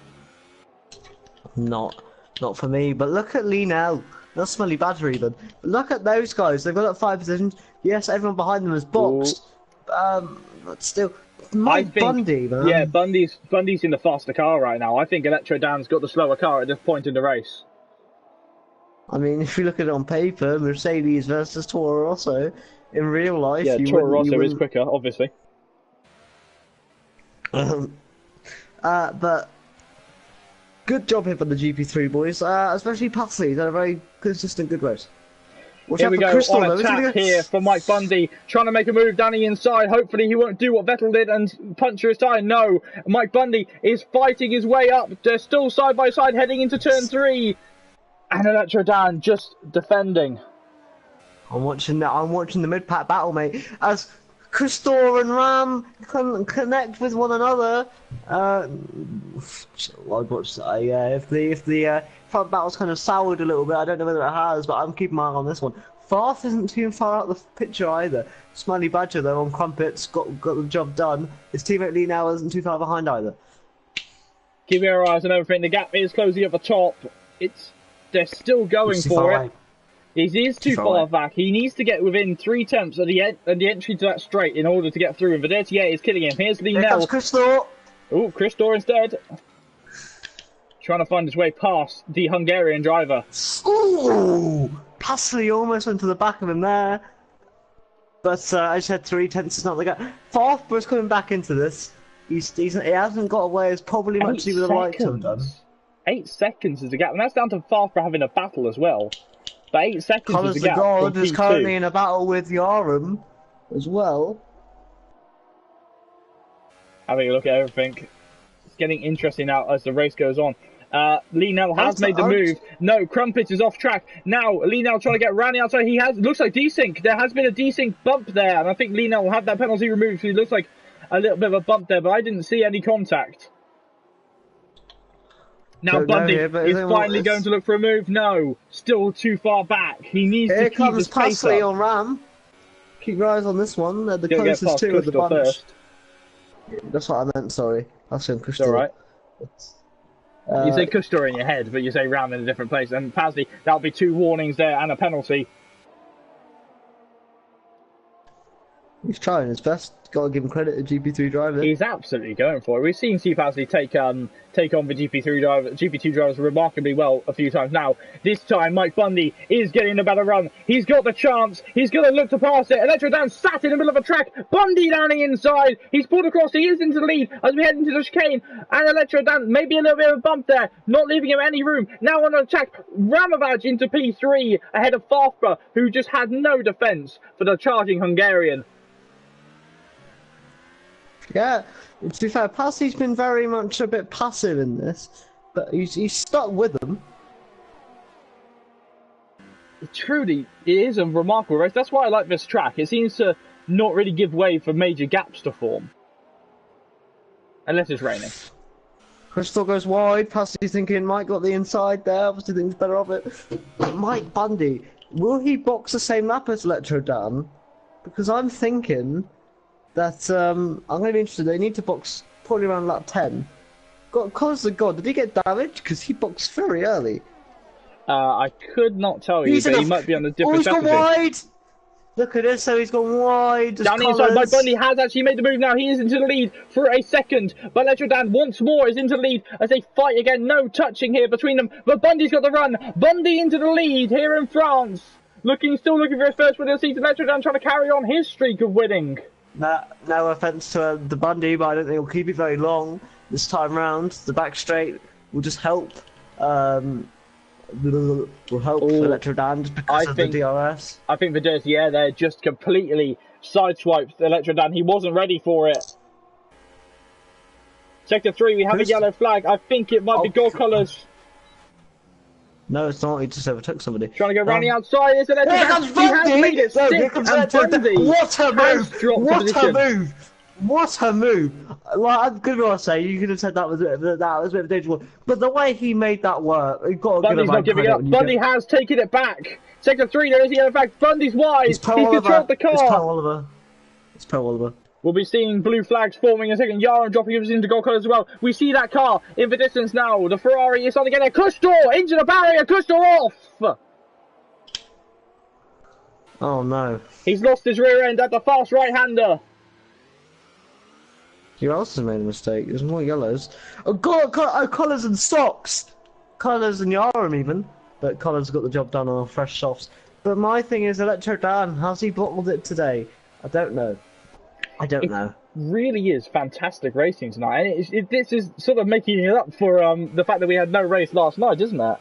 Not for me, but look at Lee now. Not Smelly Badger even. But look at those guys. They've got up 5 positions. Yes, everyone behind them is boxed. But still, Bundy, man. Yeah, Bundy's in the faster car right now. I think Electro Dan's got the slower car at this point in the race. I mean, if you look at it on paper, Mercedes versus Toro Rosso, in real life, yeah, Toro Rosso is quicker, obviously. But good job here for the GP3 boys, especially Pasley. He's had a very consistent good race. Here we go on attack here for Mike Bundy, trying to make a move down the inside. Hopefully he won't do what Vettel did and puncture his tyre. No, Mike Bundy is fighting his way up. They're still side by side heading into turn 3. And Electro Dan just defending. I'm watching the mid-pack battle, mate, as Crystal and Ram connect with one another. I'd watch that. Yeah, if the front battle's kind of soured a little bit, I don't know whether it has, but I'm keeping my eye on this one. Farth isn't too far out of the picture either. Smiley Badger though on crumpets got the job done. His teammate Lee now isn't too far behind either. Keeping our eyes on everything. The gap is closing at the top. They're still going for it. He is too far back. He needs to get within 3 tenths of the entry to that straight in order to get through. And the 38 is killing him. Here's Lee Nell. Crystal. Oh, Crystal instead. Trying to find his way past the Hungarian driver. Ooh! Pasley almost went to the back of him there. But I just had 3 tenths is not the gap. Farthborough's coming back into this. He hasn't got away as probably much as he would have liked to have done. 8 seconds is the gap. And that's down to Farthborough having a battle as well. But 8 seconds Colours is the gap. God is currently in a battle with Yarum as well. Having a look at everything. It's getting interesting now as the race goes on. Lee Nell has made the move. No, Crumpets is off track. Now, Lee Nell trying to get around the outside. He has, looks like desync. There has been a desync bump there. And I think Lee Nell will have that penalty removed. So it looks like a little bit of a bump there. But I didn't see any contact. Now Bundy is finally going to look for a move. No, still too far back. He needs to keep his pace up. Here comes Pasley on Ram. Keep your eyes on this one. They're the closest two of the bunch. First. That's what I meant, sorry. Pasley and Crystal. Alright. You say Custer in your head, but you say Ram in a different place. And Pasley, that'll be 2 warnings there and a penalty. He's trying his best. Got to give him credit to GP3 driver. He's absolutely going for it. We've seen Steve Pasley take on the GP2 drivers remarkably well a few times now. This time, Mike Bundy is getting a better run. He's got the chance. He's going to look to pass it. Electro Dan sat in the middle of a track. Bundy down the inside. He's pulled across. He is into the lead as we head into the chicane. And Electro Dan, maybe a little bit of a bump there, not leaving him any room. Now on attack, Ramovaj into P3 ahead of Farthborough, who just had no defence for the charging Hungarian. Yeah, to be fair, Pasley's been very much a bit passive in this, but he's stuck with them. Truly, it is a remarkable race. That's why I like this track. It seems to not really give way for major gaps to form. Unless it's raining. Crystal goes wide, Pasley's thinking Mike got the inside there, obviously thinks better of it. Mike Bundy, will he box the same lap as Electro Dan? Because I'm thinking that I'm going to be interested. They need to box probably around lap 10. Cause of God, did he get damaged? Because he boxed very early. I could not tell you, but he might be on a different he's gone wide! Look at this, so he's gone wide. Down the inside, by Bundy has actually made the move now. He is into the lead for a second. But Electrodan once more is into the lead as they fight again. No touching here between them. But Bundy's got the run. Bundy into the lead here in France. Still looking for his first win of the season. Electrodan trying to carry on his streak of winning. No offence to the Bundy, but I don't think he'll keep it very long this time round. The back straight will just help. Will help Electrodan because of the DRS. I think the Dirty Air there just completely sideswiped Electrodan. He wasn't ready for it. Sector 3, we have a yellow flag. I think it might be gold colours. No, it's not. He just overtook somebody. Trying to go round the outside. It's Electrodan. He has made it stick, and Bundy what a move! What a move! Like, I'm gonna say, you could have said that was a bit of a dangerous one, but the way he made that work, he got a Bundy's not giving up. Bundy has taken it back. Sector 3, there is the yellow flag. Bundy's wide. He controlled the car. It's Pro Oliver. We'll be seeing blue flags forming in a second. Yaron dropping us into gold colours as well. We see that car in the distance now. The Ferrari is starting to get there. Kushtor into the barrier. Kushtor off. Oh no. He's lost his rear end at the fast right-hander. Who else has made a mistake? There's more yellows. Oh god, Collars and socks! Collars and Yaram even. But Collars got the job done on fresh softs. But my thing is, Electrodan, how's he bottled it today? I don't know. It really is fantastic racing tonight. And this is sort of making it up for the fact that we had no race last night, isn't it?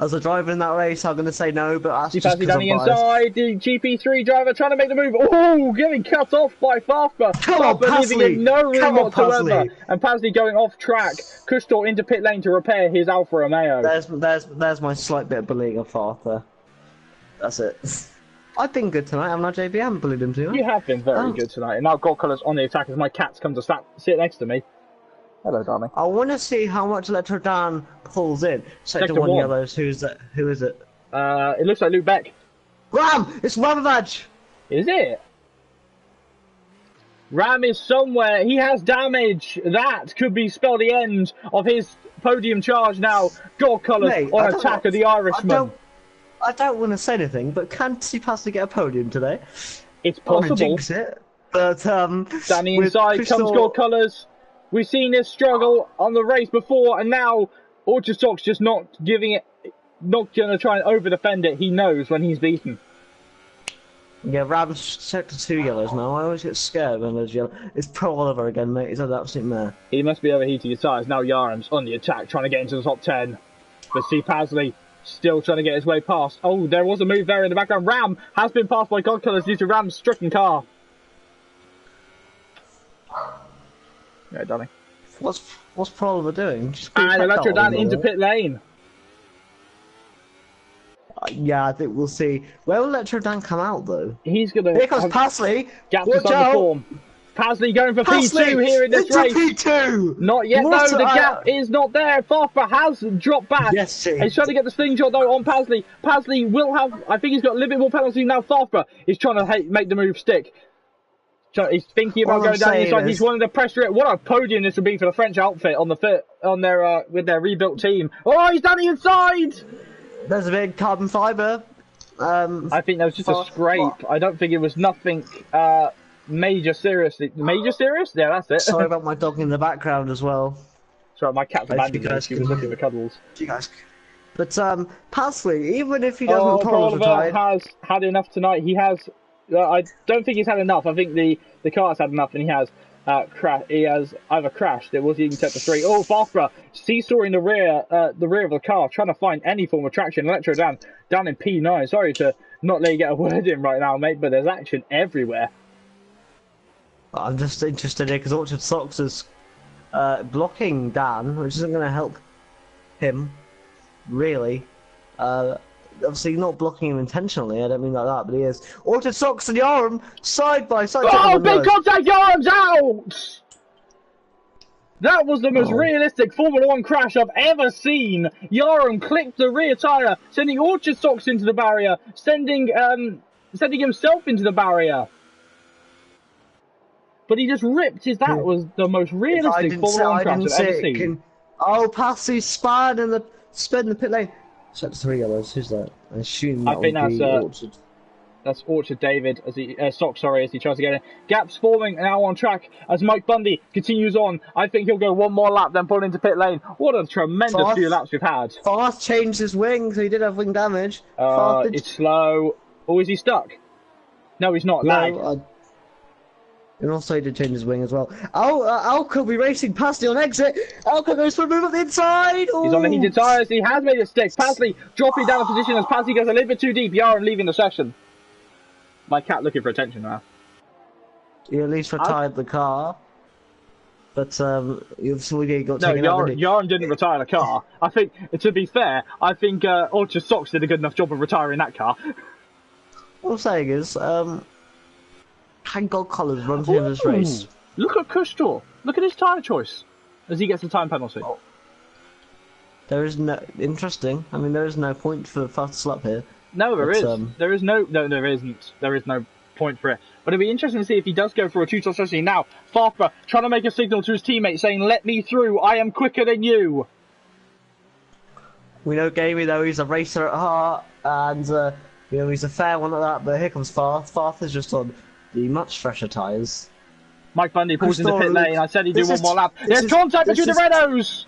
As a driver in that race, I'm going to say no, but that's just because down the inside, the GP3 driver trying to make the move. Oh, getting cut off by Farfa. Farfa leaving him no room whatsoever. And Pasley going off track. Kushtor into pit lane to repair his Alfa Romeo. There's my slight bit of bullying of Farfa. That's it. I've been good tonight, haven't I, JB? I haven't bullied him too much. You have been very good tonight. And now gold colours on the attack as my cats come to sit next to me. Hello, darling. I want to see how much Electrodan pulls in. Sector 1 yellows. Who is it? It looks like Luke Beck. Ram! It's Ramavage! Is it? Ram is somewhere. He has damage. That could be spell the end of his podium charge now. Gold colours on attack of the Irishman. I don't want to say anything, but can Pasley get a podium today? It's possible. Jinx it, but down the inside comes gold colours. We've seen this struggle on the race before, and now Orchardstock's just not giving it, not going to try and over-defend it. He knows when he's beaten. Yeah, Ram's sector 2 yellows now. I always get scared when there's yellow. It's Pro Oliver again, mate. He's an absolute mare. He must be overheating his tyres. Now Yaram's on the attack, trying to get into the top 10. But see Pasley still trying to get his way past. Oh, there was a move there in the background. Ram has been passed by God Colours due to Ram's stricken car. Yeah, darling. What's Pro Oliver doing? And Electrodan into pit lane. Yeah, I think we'll see. Where will Electrodan come out though? He's gonna. Here comes Pasley. Gap is on the form. Pasley going for P2 here in this race. P2. Not yet. No, the gap is not there. Farfa has dropped back. Yes, he's trying to get the slingshot though on Pasley. Pasley will have. I think he's got a little bit more penalty now. Farfa is trying to make the move stick. He's thinking about going down the inside. He's wanting to pressure it. What a podium this would be for the French outfit on their with their rebuilt team. Oh, he's down the inside. There's a big carbon fibre. I think that was just a scrape. I don't think it was nothing major serious. Major serious? Yeah, that's it. Sorry about my dog in the background as well. Sorry, my cat's abandoned me. She was looking for cuddles. But Pasley, even if he doesn't has had enough tonight. He has. I don't think he's had enough. I think the car's had enough, and he has He has either crashed. It was even set to 3. Oh, Farfa seesawing the rear of the car, trying to find any form of traction. Electrodan down in P9. Sorry to not let you get a word in right now, mate, but there's action everywhere. I'm just interested here because Orchard Socks is blocking Dan, which isn't going to help him, really. Obviously not blocking him intentionally, I don't mean like that, but he is. Orchard Socks and Yaram side by side. Oh, big contact, Yaram's out! That was the most realistic Formula 1 crash I've ever seen. Yaram clipped the rear tyre, sending Orchard Socks into the barrier, sending himself into the barrier. But he just ripped his. That was the most realistic Formula 1 crash I've ever seen. Oh, Pasley spun in the pit lane. Set 3 yellows. Who's that? I assume I that think would be Orchard. that's Orchard David as he Sock, sorry, as he tries to get in. Gaps forming now on track as Mike Bundy continues on. I think he'll go one more lap, then pull into pit lane. What a tremendous few laps we've had. Fast changed his wing, so he did have wing damage. It's slow. Oh, is he stuck? No, he's not. Lag. And also he did change his wing as well. Alco will be racing Pasley on exit. Alco goes for a move up the inside. Ooh. He's on the heated tyres. He has made a stick. Pasley dropping down a position as Pasley goes a little bit too deep. Yaron leaving the session. My cat looking for attention now. He at least retired the car. But you've already got taken out. No, Yaron didn't retire the car. I think, to be fair, I think Orchard Socks did a good enough job of retiring that car. What I'm saying is, can Gold Collars run through this race? Look at Kushtor. Look at his tyre choice as he gets the time penalty. Oh. There is no interesting. I mean, there is no point for fastest lap here. No, there is. There is no. No, there isn't. There is no point for it. But it'll be interesting to see if he does go for a two-stop strategy. Now, Farfra trying to make a signal to his teammate saying, "Let me through. I am quicker than you." We know Gamey though. He's a racer at heart, and you know he's a fair one at that. But here comes Farth. Farth is just on the much fresher tyres. Mike Bundy pulls into pit lane. I said he'd do one more lap. There's contact between the Renaults.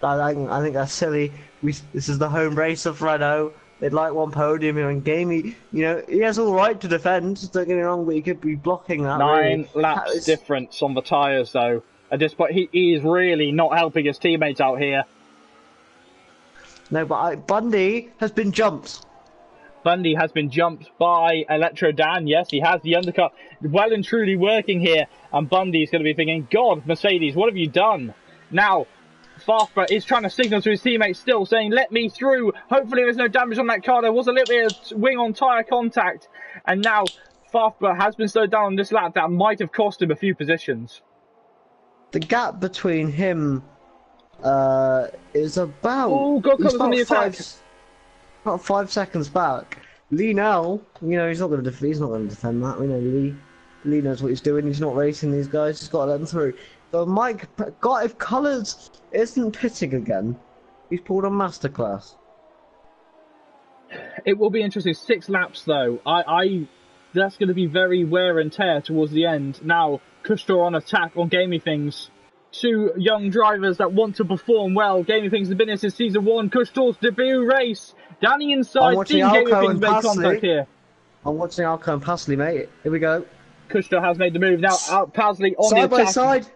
I think that's silly. This is the home race of Renault. They'd like one podium here in Gamey. You know, he has all right to defend, don't get me wrong, but he could be blocking that. 9 laps difference on the tyres, though. At this point, he is really not helping his teammates out here. No, but Bundy has been jumped. Bundy has been jumped by Electro Dan. Yes, he has the undercut well and truly working here. And Bundy is going to be thinking, God, Mercedes, what have you done? Now, Farfra is trying to signal to his teammates still, saying, let me through. Hopefully there's no damage on that car. There was a little bit of wing on tyre contact. And now Farfra has been slowed down on this lap. That might have cost him a few positions. The gap between him is about... Oh, God, comes on the attack. About 5 seconds back. Lee now, you know, he's not going to defend that. We know Lee knows what he's doing. He's not racing these guys. He's got to let them through. So Mike, God, if Colours isn't pitting again, he's pulled a masterclass. It will be interesting. 6 laps though. That's going to be very wear and tear towards the end. Now, Kushtor on attack on Gamey Things. 2 young drivers that want to perform well. Gamey Things has been here since season 1. Kushtor's debut race. Danny inside. Team Gamey Things made contact here. I'm watching Alco and Pasley, mate. Here we go. Kushtor has made the move. Now, Pasley on side the attack. Side by side.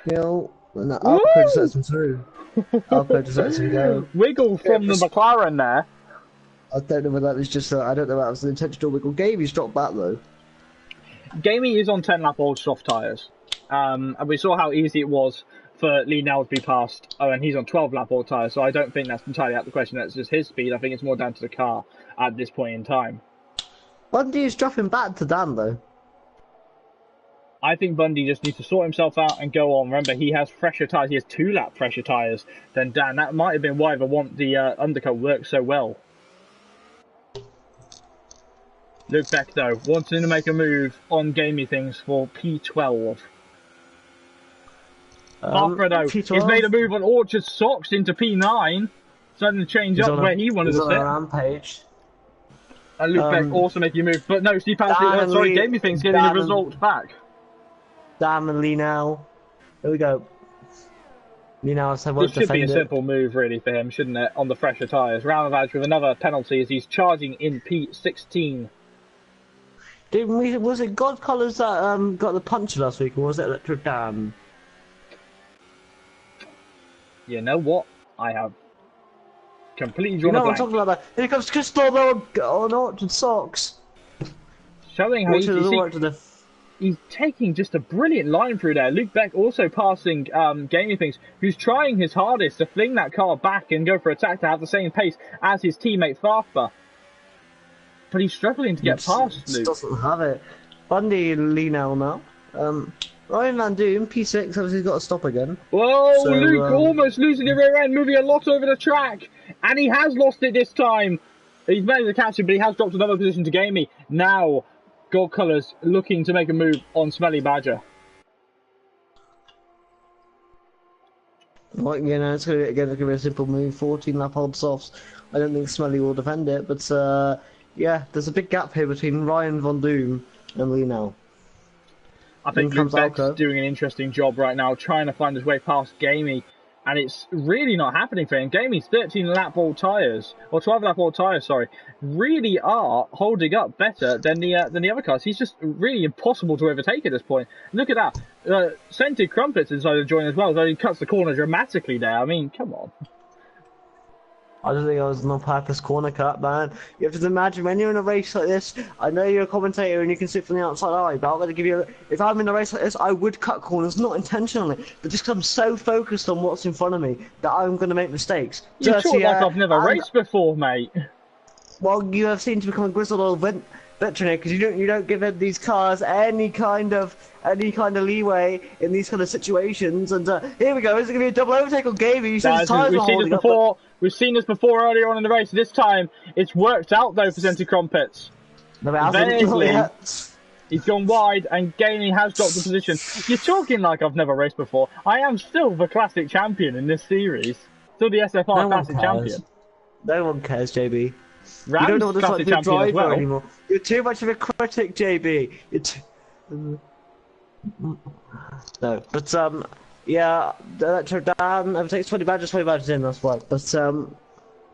Alco just lets him through. Alco just lets him go. Wiggle from the McLaren there. I don't know whether that was just I don't know if that was an intentional wiggle. Gamey's dropped back though. Gamey is on 10-lap old soft tyres. And we saw how easy it was for Lee Nell to be passed. Oh, and he's on 12-lap old tyres, so I don't think that's entirely out of the question. That's just his speed. I think it's more down to the car at this point in time. Bundy is dropping back to Dan though. I think Bundy just needs to sort himself out and go on. Remember, he has fresher tyres. He has 2-lap fresher tyres than Dan. That might have been why the undercut worked so well. Luke Beck, though, wanting to make a move on Gamey Things for P12. Farfra, though, he's made a move on Orchard Socks into P9. Starting to change up where he wanted to sit. Rampage. And Luke Beck also making a move. But no, Steve Pasley, Gamey Things getting the result back. Dan and Lee now. Here we go. Lee now said this should be a simple move, really, for him, shouldn't it? On the fresher tyres. Ramovage with another penalty as he's charging in P16. Was it God Collars that got the punch last week, or was it Electric Dan? You know what? I have completely drawn a blank. I'm talking about that. Here comes Crystal on Orchard Socks. Showing how he's taking just a brilliant line through there. Luke Beck also passing Gaming Things, who's trying his hardest to fling that car back and go for attack to have the same pace as his teammate Farfra. But he's struggling to get past Luke. Doesn't have it. Bundy and Lee now. Ryan Van Doom, P6, obviously got to stop again. Whoa, so, Luke almost losing the rear end, moving a lot over the track. And he has lost it this time. He's managed to catch it, but he has dropped another position to Gamey. Now, Gold Colours looking to make a move on Smelly Badger. Like, it's gonna be a simple move. 14 lap hold softs. I don't think Smelly will defend it, but yeah, there's a big gap here between Ryan Von Doom and Lee now. I think Luke Beck's doing an interesting job right now, trying to find his way past Gamey, and it's really not happening for him. Gamey's 13 lap all tyres, or 12 lap all tyres, sorry, really are holding up better than the other cars. He's just really impossible to overtake at this point. Look at that. Scented Crumpets decided to join as well, so he cuts the corner dramatically there. I mean, come on. I don't think I was on purpose corner cut, man. You have to imagine when you're in a race like this. I know you're a commentator and you can sit from the outside eye, but I'm going to give you. If I'm in a race like this, I would cut corners, not intentionally, but just because I'm so focused on what's in front of me that I'm going to make mistakes. You talk like I've never raced before, mate. Well, you have seemed to become a grizzled old veteran because you don't give these cars any kind of leeway in these kind of situations. And here we go. Is it going to be a double overtake on Gamey? We've seen this before earlier on in the race. This time it's worked out though for Scented Crumpets. He's gone wide and Gamey has dropped the position. You're talking like I've never raced before. I am still the classic champion in this series. Still the SFR classic champion. No one cares, JB. Rams you don't know what it's like to be a driver well. anymore. You're too much of a critic, JB. No, but yeah, Electro Dan overtakes 20 badges in, that's right. But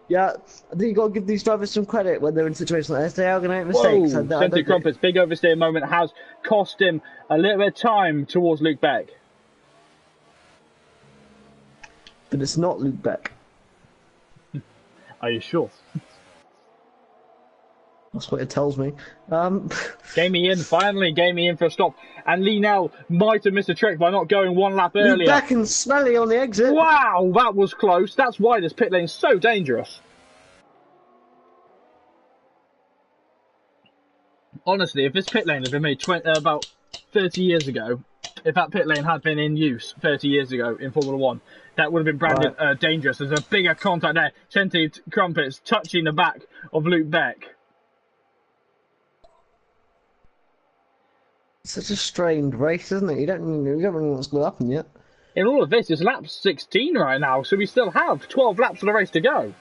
yeah, I think you got to give these drivers some credit when they're in situations like this. They are going to make mistakes. Scented Crumpets' big oversteer moment has cost him a little bit of time towards Luke Beck. But it's not Luke Beck. Are you sure? That's what it tells me. Gamey in, finally Gamey in for a stop. And Lee now might have missed a trick by not going one lap earlier. Luke Beck and Smelly on the exit. Wow, that was close. That's why this pit lane is so dangerous. Honestly, if this pit lane had been made about 30 years ago, if that pit lane had been in use 30 years ago in Formula 1, that would have been branded dangerous. There's a bigger contact there. Scented Crumpets touching the back of Luke Beck. Such a strained race, isn't it? You don't really know what's going to happen yet. In all of this, it's lap 16 right now, so we still have 12 laps of the race to go.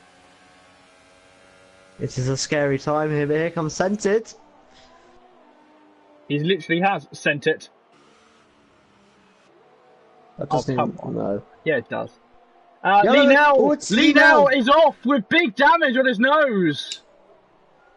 It is a scary time here, but here comes Scented. He literally has sent it. That doesn't no. Yeah, it does. Lee now is off with big damage on his nose.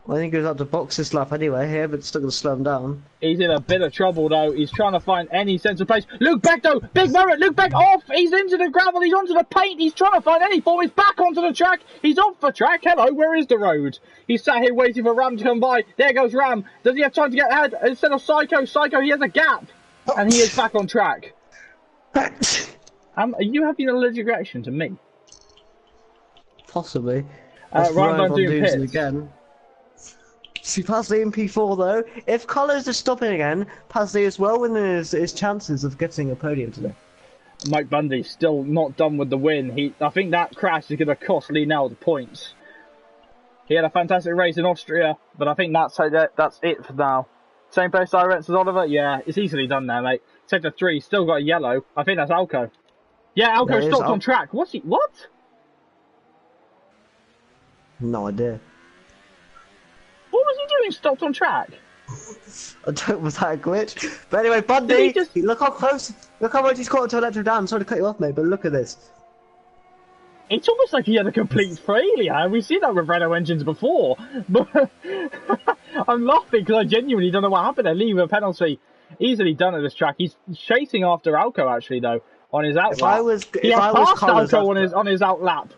Well, I think he goes up to box this lap anyway here, but still going to slow him down. He's in a bit of trouble though. He's trying to find any sense of place. Luke Beck though, big moment. Luke Beck off. He's into the gravel. He's onto the paint. He's trying to find any form. He's back onto the track. He's off the track. Hello, where is the road? He's sat here waiting for Ram to come by. There goes Ram. Does he have time to get ahead? Instead of Psycho, he has a gap. And he is back on track. Are you having an allergic reaction to me? Possibly. Ryan Van Doom pits. Again. See, Pasley in P4 though. If Collins is stopping again, Pasley is well within his chances of getting a podium today. Mike Bundy still not done with the win. I think that crash is going to cost Lee now the points. He had a fantastic race in Austria, but I think that's it for now. Same place direct as Oliver? Yeah, it's easily done there, mate. Sector 3, still got a yellow. I think that's Alco. Yeah, Alco stopped on track. What? No idea. What was he doing stopped on track? I don't was that a glitch? But anyway, Bundy, look how close, look how much he's caught to Electro Dan. I'm sorry to cut you off, mate, but look at this. It's almost like he had a complete failure. We've seen that with Renault engines before. But I'm laughing because I genuinely don't know what happened there. Leave a penalty. Easily done at this track. He's chasing after Alco actually though on his out lap. He has passed Alco on his out lap.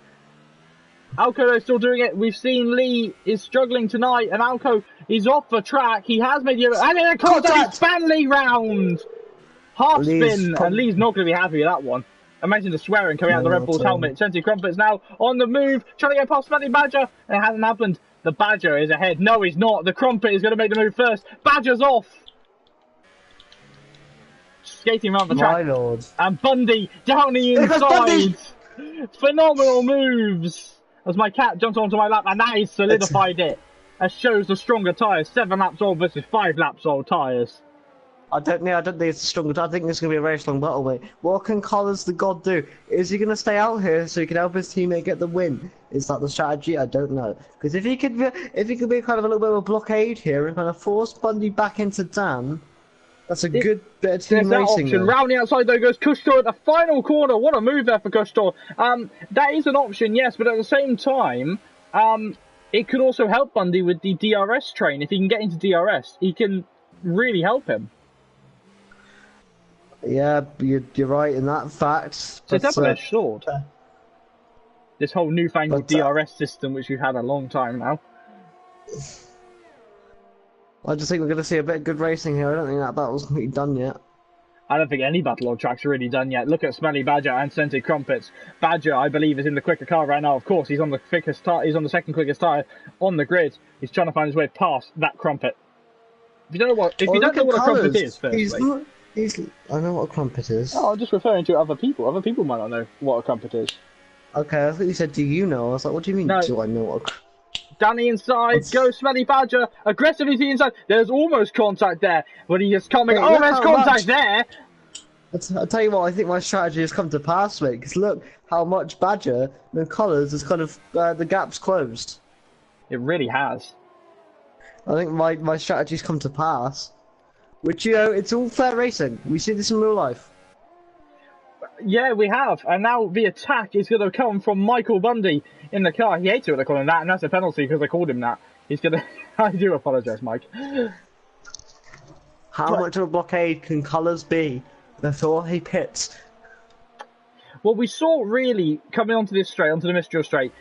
Alco is still doing it. We've seen Lee is struggling tonight, and Alco is off the track. He has made the and then contact Stanley round half spin, and Lee's not going to be happy with that one. Imagine the swearing coming out of the Red Bull's helmet. Scented Crumpets now on the move, trying to get past Smelly Badger, and it hasn't happened. The Badger is ahead. No, he's not. The Crumpet is going to make the move first. Badger's off. Skating around the track. Lord. And Bundy down the inside. Phenomenal moves. As my cat jumped onto my lap, and that is solidified it. That shows the stronger tyres. 7 laps old versus 5 laps old tyres. I don't know. I don't think it's a strong. I think it's going to be a very strong battle, mate. What can Collins the God do? Is he going to stay out here so he can help his teammate get the win? Is that the strategy? I don't know. Because if he could be kind of a little bit of a blockade here and kind of force Bundy back into Dan, that's a good bit of team There's that racing option. there. Round the outside though goes Kushtor at the final corner. What a move there for Kushtor. That is an option, yes, but at the same time, it could also help Bundy with the DRS train. If he can get into DRS, he can really help him. Yeah, you're right in that fact. So it's a double-edged sword. This whole newfangled DRS system, which we've had a long time now. I just think we're going to see a bit of good racing here. I don't think that battle's completely done yet. I don't think any battle on track's really done yet. Look at Smelly Badger and Scented Crumpets. Badger, I believe, is in the quicker car right now. Of course, he's on the quickest tire. He's on the second quickest tire on the grid. He's trying to find his way past that Crumpet. If you don't know what, a Crumpet is, firstly. I know what a Crumpet is. Oh, I'm just referring to other people. Other people might not know what a Crumpet is. Okay, I think you said, do you know? I was like, what do you mean, no. Do I know what Down the inside, go Smelly Badger, aggressively to the inside. There's almost contact there, but he just can't make there's contact there! I'll tell you what, I think my strategy has come to pass, mate, because look how much Badger and Collins is kind of, the gap's closed. It really has. I think my strategy's come to pass. Which, you know, it's all fair racing. We see this in real life. Yeah, we have. And now the attack is going to come from Michael Bundy in the car. He hates it when they call him that, and that's a penalty because I called him that. He's going to... I do apologise, Mike. How much of a blockade can Colours be before he pits? Well, we saw really, coming onto this straight, onto the Mistral straight,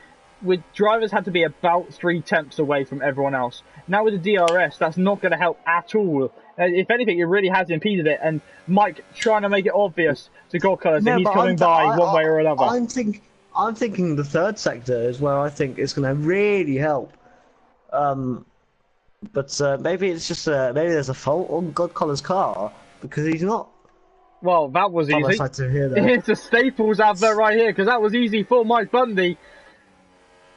with drivers had to be about 3/10 away from everyone else. Now with the DRS, that's not going to help at all. If anything, it really has impeded it. And Mike trying to make it obvious to God Colours that he's coming by one way or another. I'm thinking the third sector is where I think it's going to really help. But maybe it's just maybe there's a fault on God Colours' car because he's not. Well, that was easy. It's a Staples advert right here because that was easy for Mike Bundy.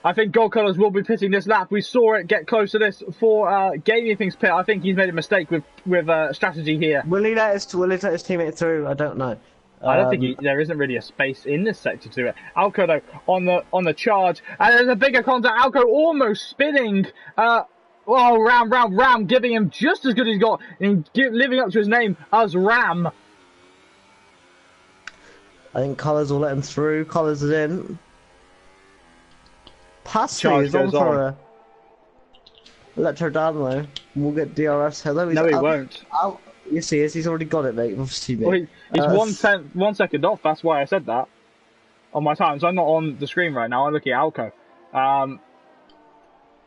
I think God Colours will be pitting this lap. We saw it get close to this for Gaming Things pit. I think he's made a mistake with strategy here. Will he let his teammate through? I don't know. I don't think there isn't really a space in this sector to do it. Alco though on the charge, and there's a bigger contact. Alco almost spinning. Ram, giving him just as good as he's got, and living up to his name as Ram. I think Colours will let him through. Colours is in. Passly is on for a Electro down though. We'll get DRS. Hello. No, he won't. You see, he's already got it, mate. Well, he's 1 second off. That's why I said that on my times. I'm not on the screen right now. I'm looking at Alco.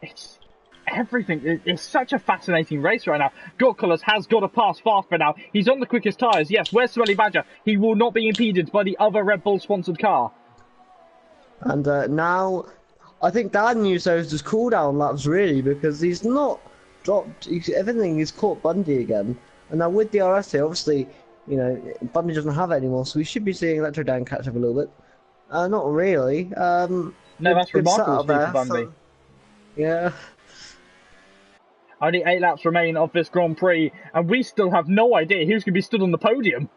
It's everything. It's such a fascinating race right now. God Colours has got to pass Farfar now. He's on the quickest tyres. Yes, where's Smelly Badger? He will not be impeded by the other Red Bull sponsored car. And now, I think Dan used those as cooldown laps really because he's not dropped. Everything he's caught Bundy again. And now with DRS here, obviously, you know, Bundy doesn't have it anymore, so we should be seeing Electro Dan catch up a little bit. Not really. No, that's remarkable for Bundy. Yeah. Only 8 laps remain of this Grand Prix, and we still have no idea who's going to be stood on the podium.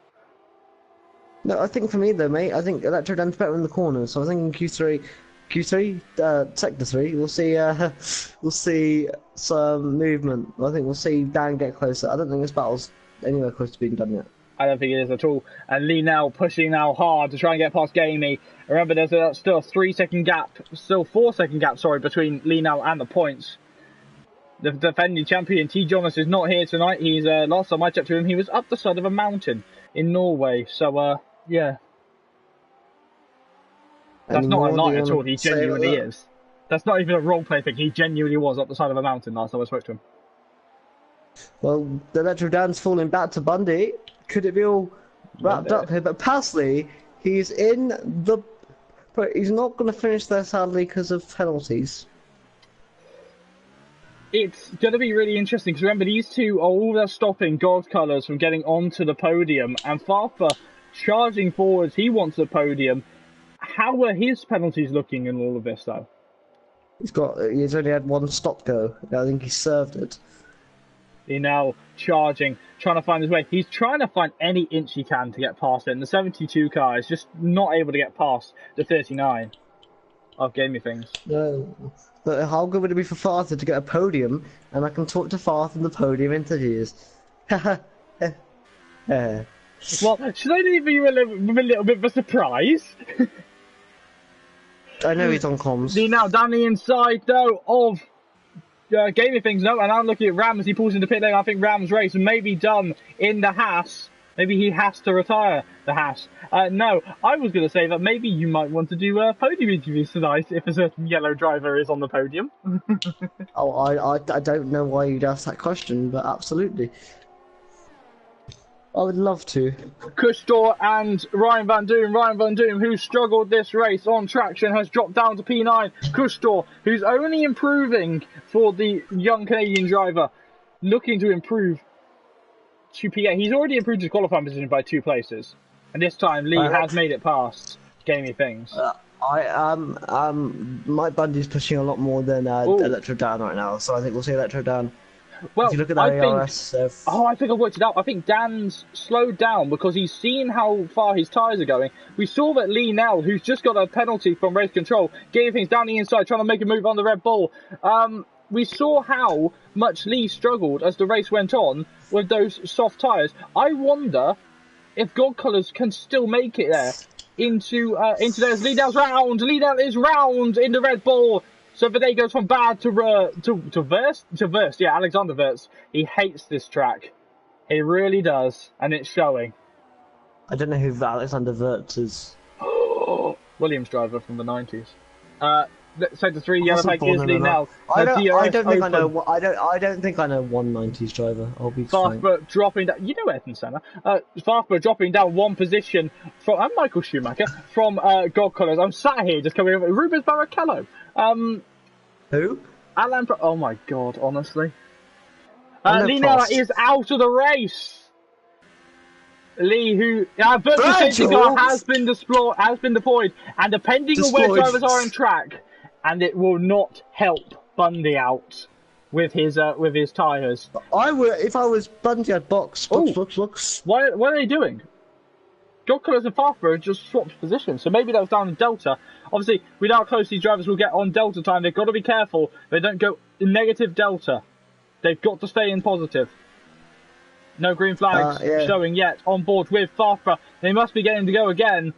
No, I think for me though, mate, I think Electro Dan's better in the corners, so I think in Q3, Sector 3, we'll see some movement. I think we'll see Dan get closer. I don't think this battle's anywhere close to being done yet. I don't think it is at all. And Lee now pushing now hard to try and get past Gamey. Remember, there's still a 4 second gap, between Lee now and the points. The defending champion T. Jonas is not here tonight. He's last time I checked to him, he was up the side of a mountain in Norway. So yeah. That's not a lie at all. He genuinely is. That's not even a roleplay thing. He genuinely was up the side of a mountain last time I spoke to him. Well, the Electro Dan's falling back to Bundy. Could it be all wrapped up here? But Pasley, he's in the... But he's not going to finish there, sadly, because of penalties. It's going to be really interesting, because remember, these two are all stopping God Colours from getting onto the podium, and Farfar charging forwards, he wants the podium. How are his penalties looking in all of this, though? He's only had one stop go. I think he served it. He now charging, trying to find his way. He's trying to find any inch he can to get past it. And the 72 car is just not able to get past the 39 of Gaming Things. No. But how good would it be for Farther to get a podium, and I can talk to Farther in the podium interviews? Well, should I leave you with a little bit of a surprise? I know he's on comms. Now down the inside, though, of Gaming Things. No, and I'm looking at Ram as he pulls into pit lane. I think Ram's race may be done in the Haas. Maybe he has to retire the Haas. No, I was going to say that maybe you might want to do podium interviews tonight if a certain yellow driver is on the podium. Oh, I don't know why you'd ask that question, but absolutely. I would love to. Kustor and Ryan Van Doom. Ryan Van Doom, who struggled this race on traction, has dropped down to P9. Kustor, who's only improving for the young Canadian driver, looking to improve to P8. He's already improved his qualifying position by 2 places. And this time, Lee has made it past Gaming Things. Mike Bundy's pushing a lot more than Electro down right now, so I think we'll see Electro down. Well, if you look at that ARS, I think I've worked it out. I think Dan's slowed down because he's seen how far his tyres are going. We saw that Lee Nell, who's just got a penalty from race control, gave things down the inside, trying to make a move on the Red Bull. We saw how much Lee struggled as the race went on with those soft tyres. I wonder if God Colours can still make it there into theirs. Lee Nell's round. Lee Nell is round in the Red Bull. So Vade goes from bad to Verst. Yeah, Alexander Verst. He hates this track. He really does, and it's showing. I don't know who Alexander Verst is. Williams driver from the 90s. Sector 3, yellow flag is Lee Nell. I don't think I know. I don't think I know one 90s driver. I'll be fine. Farfborough dropping down. You know Ayrton Senna. Farfborough dropping down 1 position from Michael Schumacher from God Colours. I'm sat here just coming over. Rubens Barrichello. Who? Alan. Oh my God! Honestly, Lee Nell is out of the race. Lee, who virtual safety car has been deployed, and depending on where drivers are on track, and it will not help Bundy out with his tyres. I would, if I was Bundy, I'd box. What are they doing? God Colours and Farfborough just swapped positions, so maybe that was down in Delta. Obviously, we know how close these drivers will get on Delta time. They've got to be careful they don't go in negative Delta. They've got to stay in positive. No green flags showing yet on board with Farfborough. They must be getting to go again.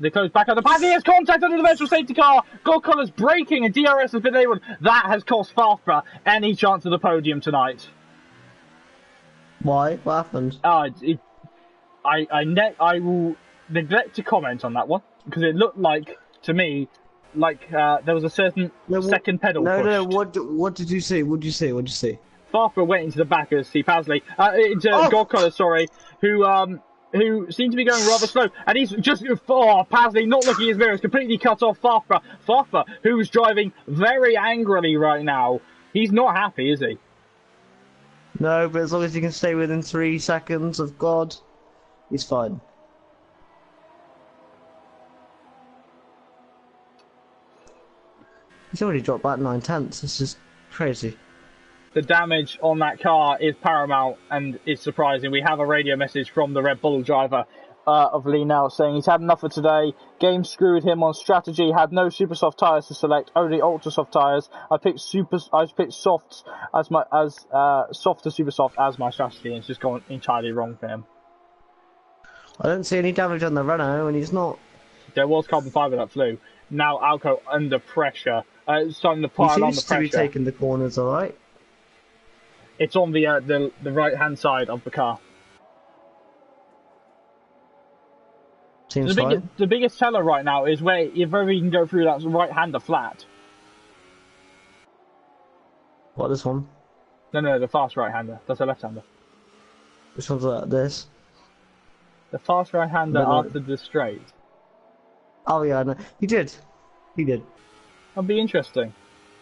They close back on the pass. He has contact under the virtual safety car. God Colours braking and DRS has been able. That has cost Farfborough any chance of the podium tonight. Why? What happened? I will neglect to comment on that one because it looked like to me there was a certain second pedal pushed. No. What did you see? What did you see? Farfborough went into the back of Steve Pasley, God Colours, sorry, who seemed to be going rather slow, and he's just Pasley not looking at his mirrors, completely cut off Farfborough. Farfborough, who's driving very angrily right now, he's not happy, is he? No, but as long as he can stay within 3 seconds of God, he's fine. He's already dropped back 9/10. This is crazy. The damage on that car is paramount and is surprising. We have a radio message from the Red Bull driver of Lee Nell saying he's had enough for today. Game screwed him on strategy. Had no super soft tyres to select, only ultra soft tyres. I picked softs soft to super soft as my strategy, and it's just gone entirely wrong for him. I don't see any damage on the Renault, and he's not. There was carbon fibre that flew. Now Alco under pressure. It's starting to pile on the pressure. He seems to be taking the corners, all right. It's on the right hand side of the car. Seems fine. The biggest teller right now is whether you can go through that right hander flat. What, this one? No, the fast right hander. That's a left hander. Which one's that? This? The fast right hander after the straight. Oh yeah, no. He did. That'd be interesting.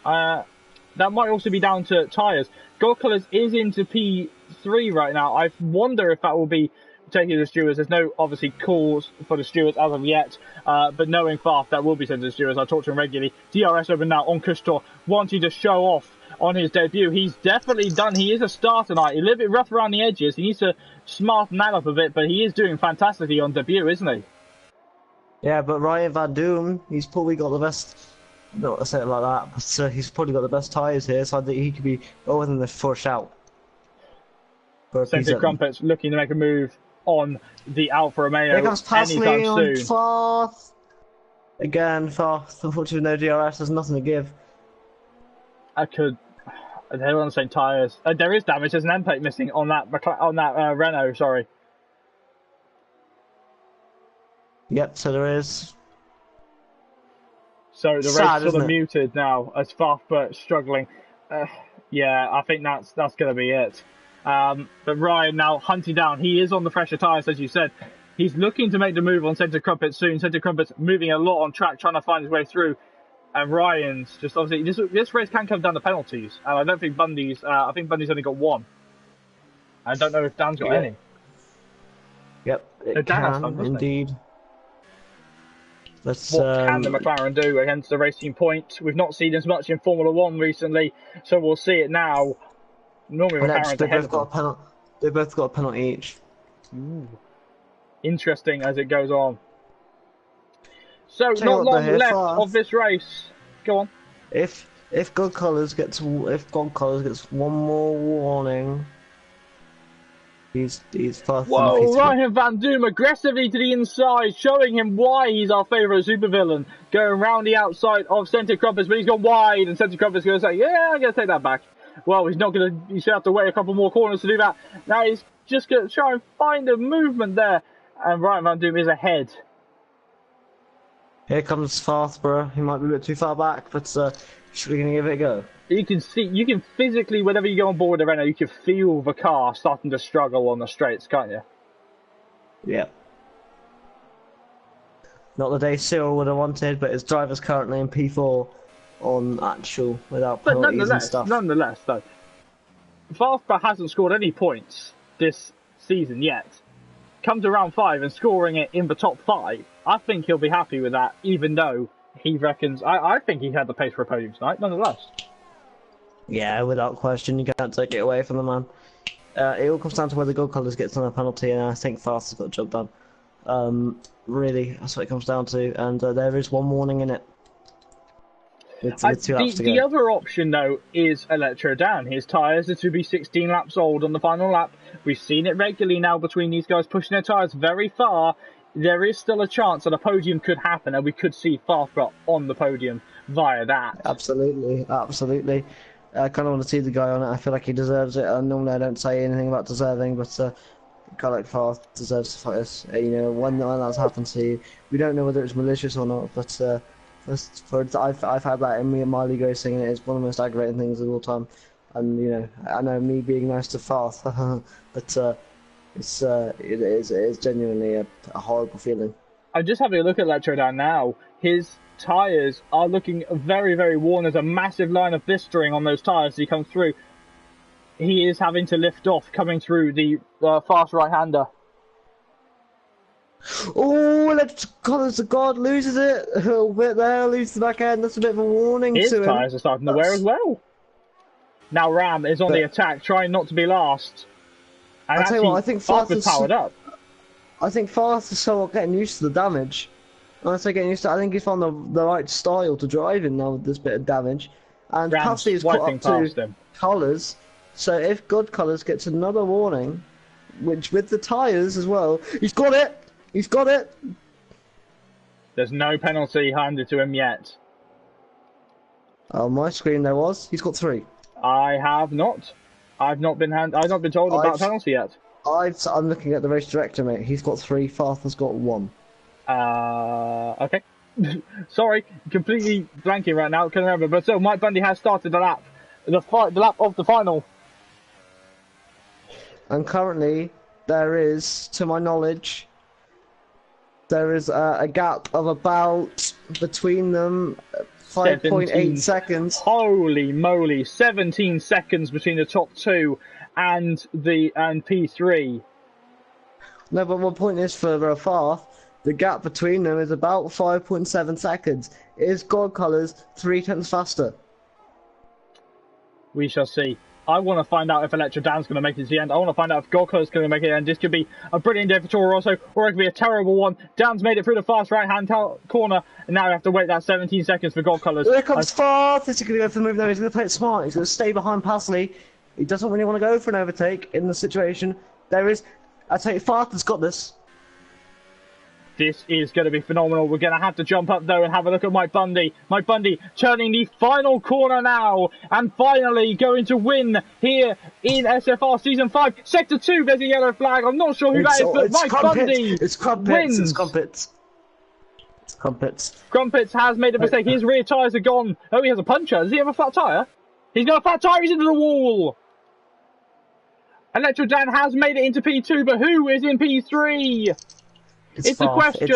That might also be down to tyres. God Colours is into P3 right now. I wonder if that will be taken to the stewards. There's no, obviously, calls for the stewards as of yet. But knowing Farf, that will be sent to the stewards. I talk to him regularly. DRS open now on Kustor, wanting to show off on his debut. He's definitely done. He is a star tonight. A little bit rough around the edges. He needs to smarten that up a bit, but he is doing fantastically on debut, isn't he? Yeah, but Ryan Van Doom, he's probably got the best. Not to say it like that, but he's probably got the best tyres here, so I think he could be over than the for a shout. Centre Crumpets looking to make a move on the Alfa Romeo here comes anytime on soon. Fourth. Again, Fourth. Unfortunately, no DRS. There's nothing to give. They're on the same tyres. There is damage. There's an end plate missing on that Renault. Sorry. Yep. So there is. So the race is sort of muted now as Farfbert struggling. Yeah, I think that's going to be it. But Ryan now hunting down. He is on the fresher tyres, as you said. He's looking to make the move on Centre Crumpets soon. Centre Crumpets moving a lot on track, trying to find his way through. And Ryan's just obviously this race can come down to penalties. And I don't think Bundy's. I think Bundy's only got one. I don't know if Dan's got any. Yep, it can indeed. What can the McLaren do against the Racing Point? We've not seen as much in Formula 1 recently, so we'll see it now. Normally McLaren's ahead of them. They both got a penalty each. Ooh. Interesting as it goes on. So not long left of this race. Go on. If God Colours gets one more warning. He's fast. Whoa, Ryan Van Doom aggressively to the inside, showing him why he's our favourite supervillain. Going round the outside of Centre Crumpets, but he's gone wide, and Centre Crumpets going to say, yeah, I'm going to take that back. Well, he's not going to, he's going to have to wait a couple more corners to do that. Now he's just going to try and find a movement there, and Ryan Van Doom is ahead. Here comes Farthborough. He might be a bit too far back, but should we give it a go? You can physically, whenever you go on board the Renault, you can feel the car starting to struggle on the straights, can't you? Yeah. Not the day Cyril would have wanted, but his driver's currently in P4 on actual without penalties and stuff. Nonetheless, though, Farthborough hasn't scored any points this season yet. Come to round 5 and scoring it in the top 5, I think he'll be happy with that, even though he reckons... I think he had the pace for a podium tonight, nonetheless. Yeah, without question, you can't take it away from the man. It all comes down to whether God Colours gets on a penalty, and I think Fast has got a job done. Really, that's what it comes down to, and there is one warning in it. With 2 laps to go. The other option, though, is Electro Dan. His tyres are to be 16 laps old on the final lap. We've seen it regularly now between these guys pushing their tyres very far. There is still a chance that a podium could happen, and we could see Farfborough on the podium via that. Absolutely, absolutely. I kind of want to see the guy on it. I feel like he deserves it. Normally I don't say anything about deserving, but a guy like Farth deserves to fight us. You know, when that's happened to you, we don't know whether it's malicious or not, but I've had that in me and Miley Racing, and it's one of the most aggravating things of all time. And you know, I know me being nice to Farth, but it is genuinely a horrible feeling. I'm just having a look at Electrodan now. His tyres are looking very, very worn. There's a massive line of blistering on those tyres as he comes through. He is having to lift off coming through the fast right-hander. Oh, Electrodan, God loses it a little bit there, loses the back end. That's a bit of a warning to him. His tyres are starting to wear as well. Now Ram is on the attack, trying not to be last. And I'll tell you what, I think Fast is powered up. I think Fast is somewhat getting used to the damage. When I say getting used to, I think he's found the right style to drive in now with this bit of damage. And Pasty has caught up to Colours. So if God Colours gets another warning, which with the tyres as well, he's got it! He's got it! There's no penalty handed to him yet. On my screen there was. He's got 3. I have not. I've not been told about a penalty yet. I'm looking at the race director, mate. He's got 3. Farth has got 1. Okay. Sorry, completely blanking right now. Can't remember. But so Mike Bundy has started the lap, the lap of the final. And currently, there is, to my knowledge, there is a gap of about between them 5.8 seconds. Holy moly! 17 seconds between the top 2 and P3. No, but my point is for Farth, the gap between them is about 5.7 seconds. Is God Colours 3 tenths faster? We shall see. I want to find out if Electro Dan's going to make it to the end. I want to find out if Gorko's going to make it, and this could be a brilliant day for Toro Rosso, or it could be a terrible one. Dan's made it through the fast right-hand corner, and now we have to wait that 17 seconds for God Colours. Here comes Farth. Is he going to go for the move? No, he's going to play it smart. He's going to stay behind Pasley. He doesn't really want to go for an overtake in the situation. There is... I tell you, Farth has got this. This is going to be phenomenal. We're going to have to jump up, though, and have a look at Mike Bundy. Mike Bundy turning the final corner now, and finally going to win here in SFR Season 5. Sector 2, there's a yellow flag. I'm not sure who that is, but Mike Bundy It's Crumpets. wins. It's Crumpets. It's Crumpets. Crumpets has made a mistake. His rear tyres are gone. Oh, he has a puncher. Does he have a flat tyre? He's got a flat tyre. He's into the wall. Electro Dan has made it into P2, but who is in P3? It's a question.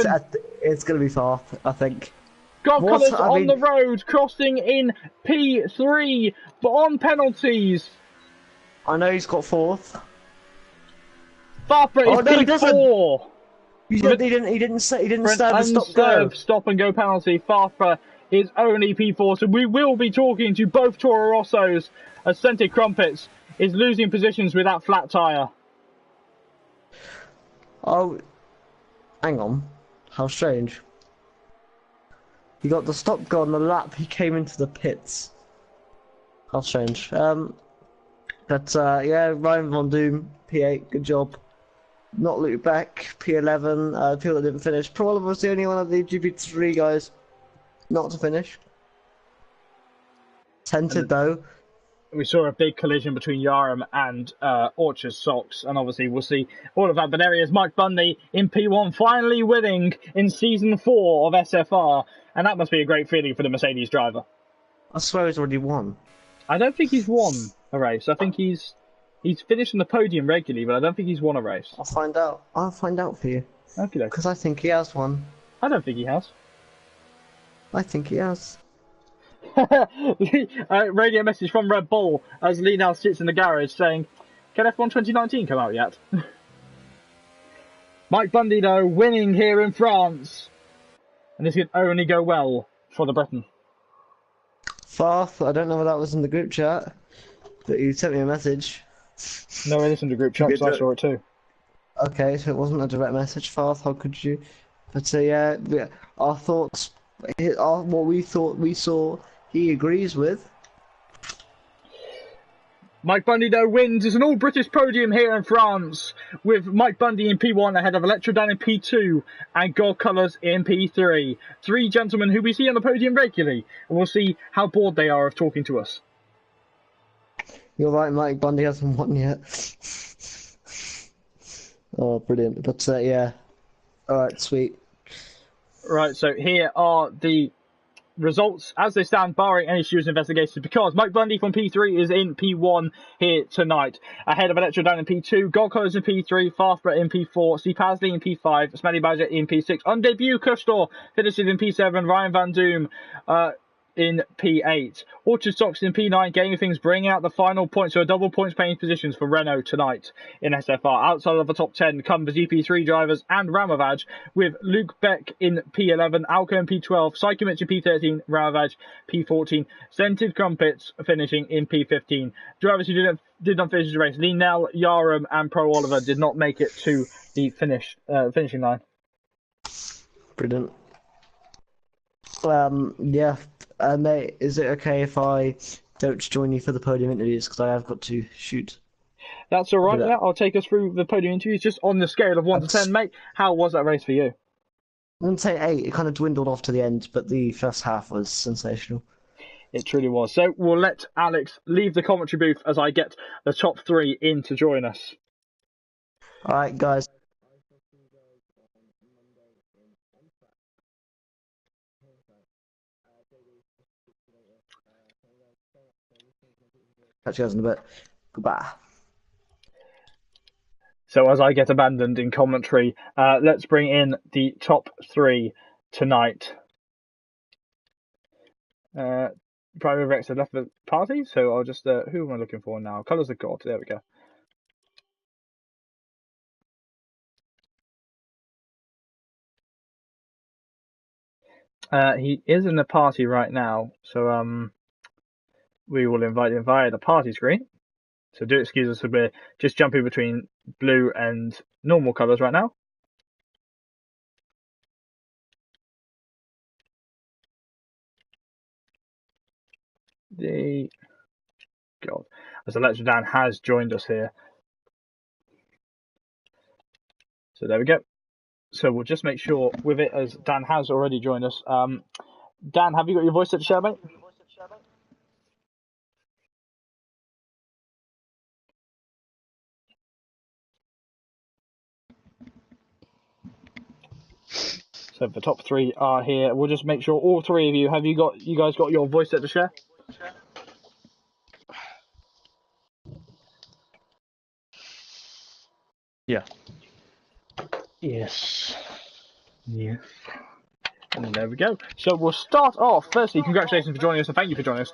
It's going to be Farth, I think. God Colours on the road, crossing in P3, but on penalties. I know he's got 4th. Farth is P4. He didn't serve the stop and go penalty. Farfra is only P4, so we will be talking to both Toro Rossos as Scented Crumpets is losing positions with that flat tyre. Oh, hang on. How strange. He got the stop go on the lap, he came into the pits. How strange. Yeah, Ryan Von Doom, P8, good job. Not Luke Beck, P11, people that didn't finish. Prolover was the only one of the GP3 guys not to finish. Tented though. We saw a big collision between Yaram and Orchard Sox, and obviously we'll see all of that. But there he is, Mike Bundy in P1, finally winning in Season 4 of SFR, and that must be a great feeling for the Mercedes driver. I swear he's already won. I don't think he's won a race. I think he's finished on the podium regularly, but I don't think he's won a race. I'll find out. I'll find out for you. Okay. Because I think he has won. I don't think he has. I think he has. Radio message from Red Bull as Lee now sits in the garage saying, "Can F1 2019 come out yet?" Mike Bundy though winning here in France, and this could only go well for the Briton. Farth, I don't know what that was in the group chat, but you sent me a message. No, it isn't a group chat, so I saw it too. Okay, so it wasn't a direct message, Farth, how could you? But yeah, our thoughts, what we thought we saw, he agrees with. Mike Bundy though wins. It's an all-British podium here in France, with Mike Bundy in P1 ahead of Electrodan in P2 and God Colours in P3. Three gentlemen who we see on the podium regularly, and we'll see how bored they are of talking to us. You're right, Mike Bundy hasn't won yet. Oh, brilliant. But yeah. Alright, sweet. Right, so here are the results as they stand, barring any serious investigations, because Mike Bundy from P3 is in P1 here tonight, ahead of Electrodan in P2, God Colours in P3, Farfbret in P4, C. Pasley in P5, Smelly Badger in P6. On debut, Kushtor finishes in P7, Ryan Van Doom in P8. Orchard Sox in P9. Gaming Things bring out the final points, so a double points paying positions for Renault tonight in SFR. Outside of the top 10 come the GP3 drivers and Ramovaj, with Luke Beck in P11, Alco in P12, Psychomich in P13, Ramovaj P14, Scented Crumpets finishing in P15. Drivers who did not finish the race, Linell, Yaram and Pro Oliver did not make it to the finishing line. Brilliant. Yeah. Mate, is it okay if I don't join you for the podium interviews, because I have got to shoot? That's alright, yeah. I'll take us through the podium interviews just on the scale of 1 to 10, mate. How was that race for you? I wouldn't say 8, it kind of dwindled off to the end, but the first half was sensational. It truly was. So we'll let Alex leave the commentary booth as I get the top 3 in to join us. Alright, guys. Catch you guys in a bit. Goodbye. So as I get abandoned in commentary, let's bring in the top 3 tonight. Primary Rex had left the party, so I'll just... who am I looking for now? Colours of God. There we go. He is in the party right now, so we will invite him via the party screen. So do excuse us if we're just jumping between blue and normal colours right now. God, as Electro Dan has joined us here. So there we go. So we'll just make sure with it, as Dan has already joined us. Dan, have you got your voice set to share, mate? So the top three are here. We'll just make sure all three of you you guys got your voice set to share? Yeah. Yes. Yeah. And there we go. So we'll start off. Firstly, congratulations for joining us and thank you for joining us.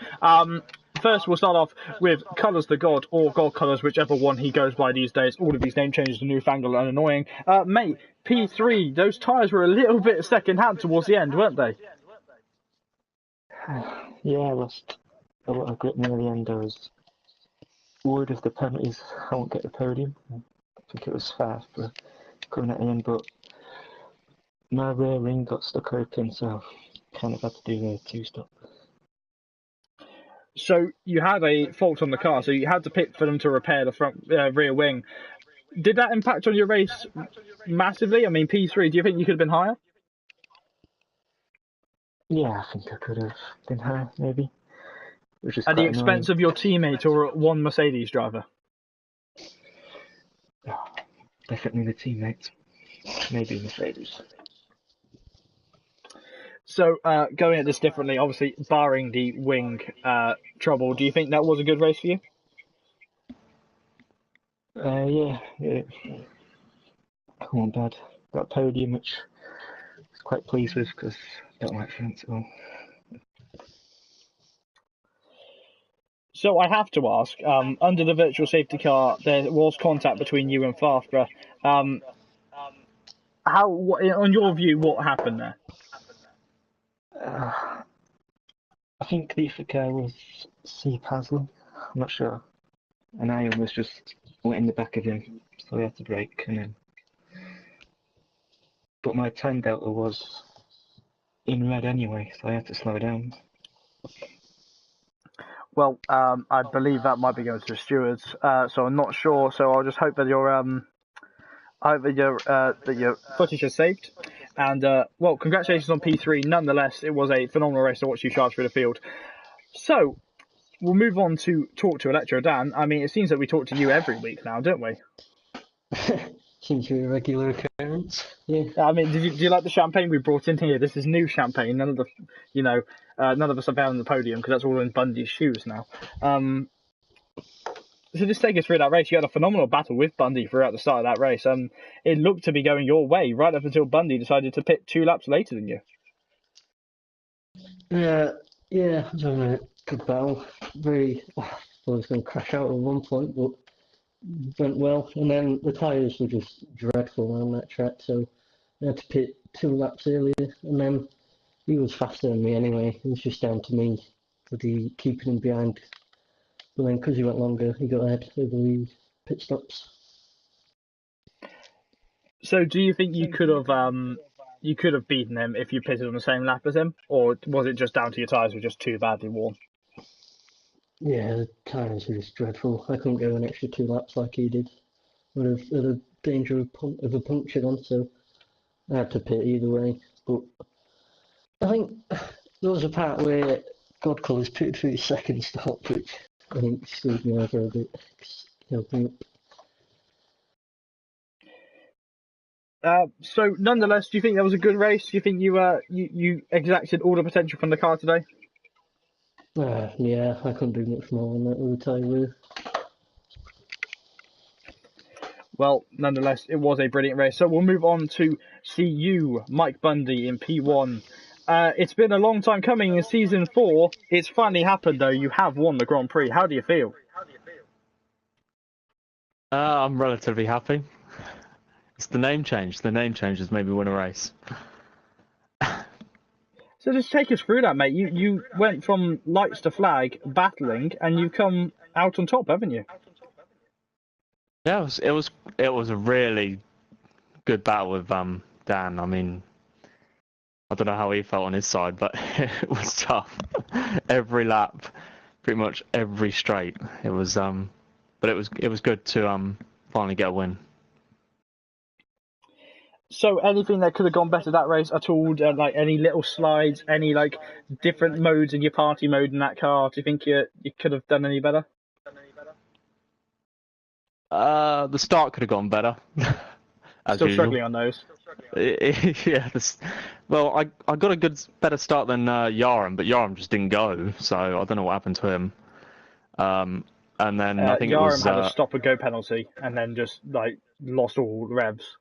First, we'll start off with Colours the God, or God Colours, whichever one he goes by these days. All of these name changes are newfangled and annoying. Mate, P3, those tyres were a little bit second-hand towards the end, weren't they? Yeah, I lost a lot of grip near the end. I was worried if the penalties I won't get the podium. I think it was fast for coming at the end, but my rear ring got stuck open, so kind of had to do the two-stop. So you had a fault on the car, so you had to pit for them to repair the front rear wing. Did that impact on your race massively? I mean, P3, do you think you could have been higher? Yeah, I think I could have been higher, maybe. Which is At the quite expense annoying. of your teammate or one Mercedes driver? Oh, definitely the teammates. Maybe Mercedes. So, going at this differently, obviously, barring the wing trouble, do you think that was a good race for you? Yeah, it wasn't bad. Got a podium, which I was quite pleased with because I don't like France at all. So I have to ask, under the virtual safety car, there was contact between you and Farfborough. On your view, what happened there? I think the other guy was C. Pasley. I'm not sure. And I almost just went in the back of him, so I had to brake. But my time delta was in red anyway, so I had to slow down. Well, I believe that might be going to the stewards, so I'm not sure. So I'll just hope that your footage is saved. And well, congratulations on P3. Nonetheless, it was a phenomenal race to watch you charge through the field. So we'll move on to talk to Electro Dan. I mean, it seems that we talk to you every week now, don't we? Seems to be a regular occurrence. Yeah. I mean, do you like the champagne we brought in here? This is new champagne. None of us are found on the podium because that's all in Bundy's shoes now. So just take us through that race. You had a phenomenal battle with Bundy throughout the start of that race. It looked to be going your way right up until Bundy decided to pit 2 laps later than you. Yeah, I was having a good battle. I was going to crash out at one point, but went well. And then the tyres were just dreadful on that track, so I had to pit 2 laps earlier. And then he was faster than me anyway. It was just down to me for the keeping him behind. But then because he went longer, he got ahead over the pit stops. So do you think you could have beaten him if you pitted on the same lap as him, or was it just down to your tyres were just too badly worn? Yeah, the tyres were just dreadful. I couldn't go an extra 2 laps like he did. Would have had a danger of a puncture on, so I had to pit either way. But I think there was a part where God Colours pitted through his second stop, which I think screwed me over a bit. Helped me So nonetheless, do you think that was a good race? Do you think you exacted all the potential from the car today? Yeah, I couldn't do much more than that with the tyre wheel. Well, nonetheless, it was a brilliant race. So we'll move on to see you, Mike Bundy, in P1. It's been a long time coming in season 4. It's finally happened, though. You have won the Grand Prix. How do you feel? I'm relatively happy. It's the name change. The name change has made me win a race. So just take us through that, mate. You went from lights to flag, battling, and you've come out on top, haven't you? Yeah, it was a really good battle with Dan. I mean, I don't know how he felt on his side, but it was tough. Every lap, pretty much every straight. It was but it was good to finally get a win. So anything that could have gone better that race at all? Like any little slides, any like different modes in your party mode in that car? Do you think you could have done any better? The start could have gone better. As Still usual. struggling on those. Yeah. Well, I got a better start than Yaram, but Yaram just didn't go, so I don't know what happened to him. And then I think Yaram it was had a stop and go penalty, and then just like lost all revs.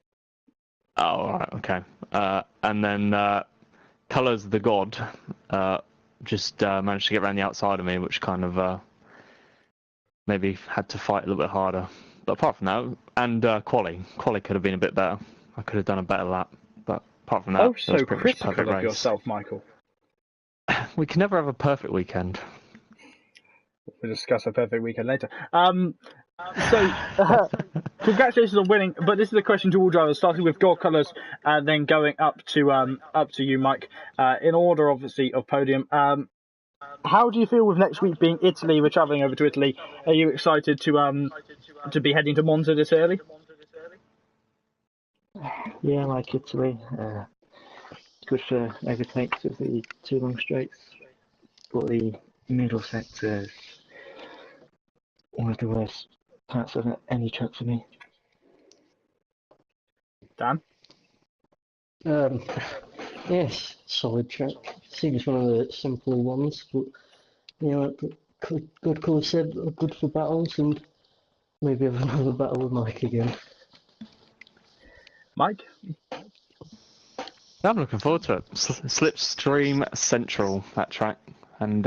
Oh, all right, okay. And then Colours the God just managed to get around the outside of me, which kind of maybe had to fight a little bit harder. But apart from that, and quali could have been a bit better. I could have done a better lap. But apart from that, Oh, it was so pretty much a critical perfect of race. yourself, Michael. We can never have a perfect weekend. We'll discuss a perfect weekend later. So, congratulations on winning. But this is a question to all drivers, starting with God Colours, and then going up to you, Mike, in order, obviously, of podium. How do you feel with next week being Italy? We're travelling over to Italy. Are you excited to be heading to Monza this early? Yeah, I like Italy. Good for overtakes of the 2 long straights, but the middle sector is one of the worst parts of any track for me. Dan? Yes, solid track. Seems one of the simpler ones, but you know, good call said, good for battles, and maybe have another battle with Mike again. Mike? I'm looking forward to it. Slipstream Central, that track. And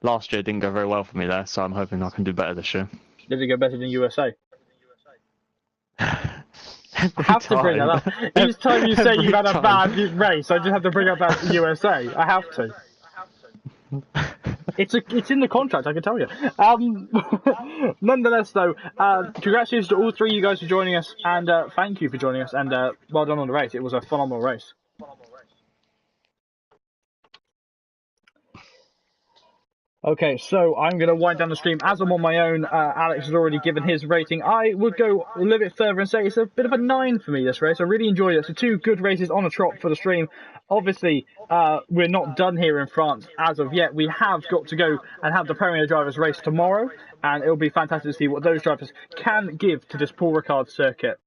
last year didn't go very well for me there, so I'm hoping I can do better this year. Did it go better than USA? I Every have to bring that time. up. Each time you say you've had a Every bad time. race, I just have to bring up that USA. I have to. It's in the contract, I can tell you. Nonetheless, though, congratulations to all three of you guys for joining us, and thank you for joining us, and well done on the race. It was a phenomenal race. Okay, so I'm going to wind down the stream. As I'm on my own, Alex has already given his rating. I would go a little bit further and say it's a bit of a 9 for me, this race. I really enjoyed it. So 2 good races on a trot for the stream. Obviously, we're not done here in France as of yet. We have got to go and have the Premier Drivers race tomorrow, and it'll be fantastic to see what those drivers can give to this Paul Ricard circuit.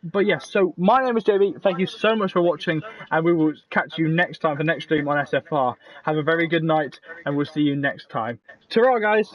But yes, so my name is JB. Thank you so much for watching, and we will catch you next time for next stream on SFR. Have a very good night, and we'll see you next time. Ta-ra, guys!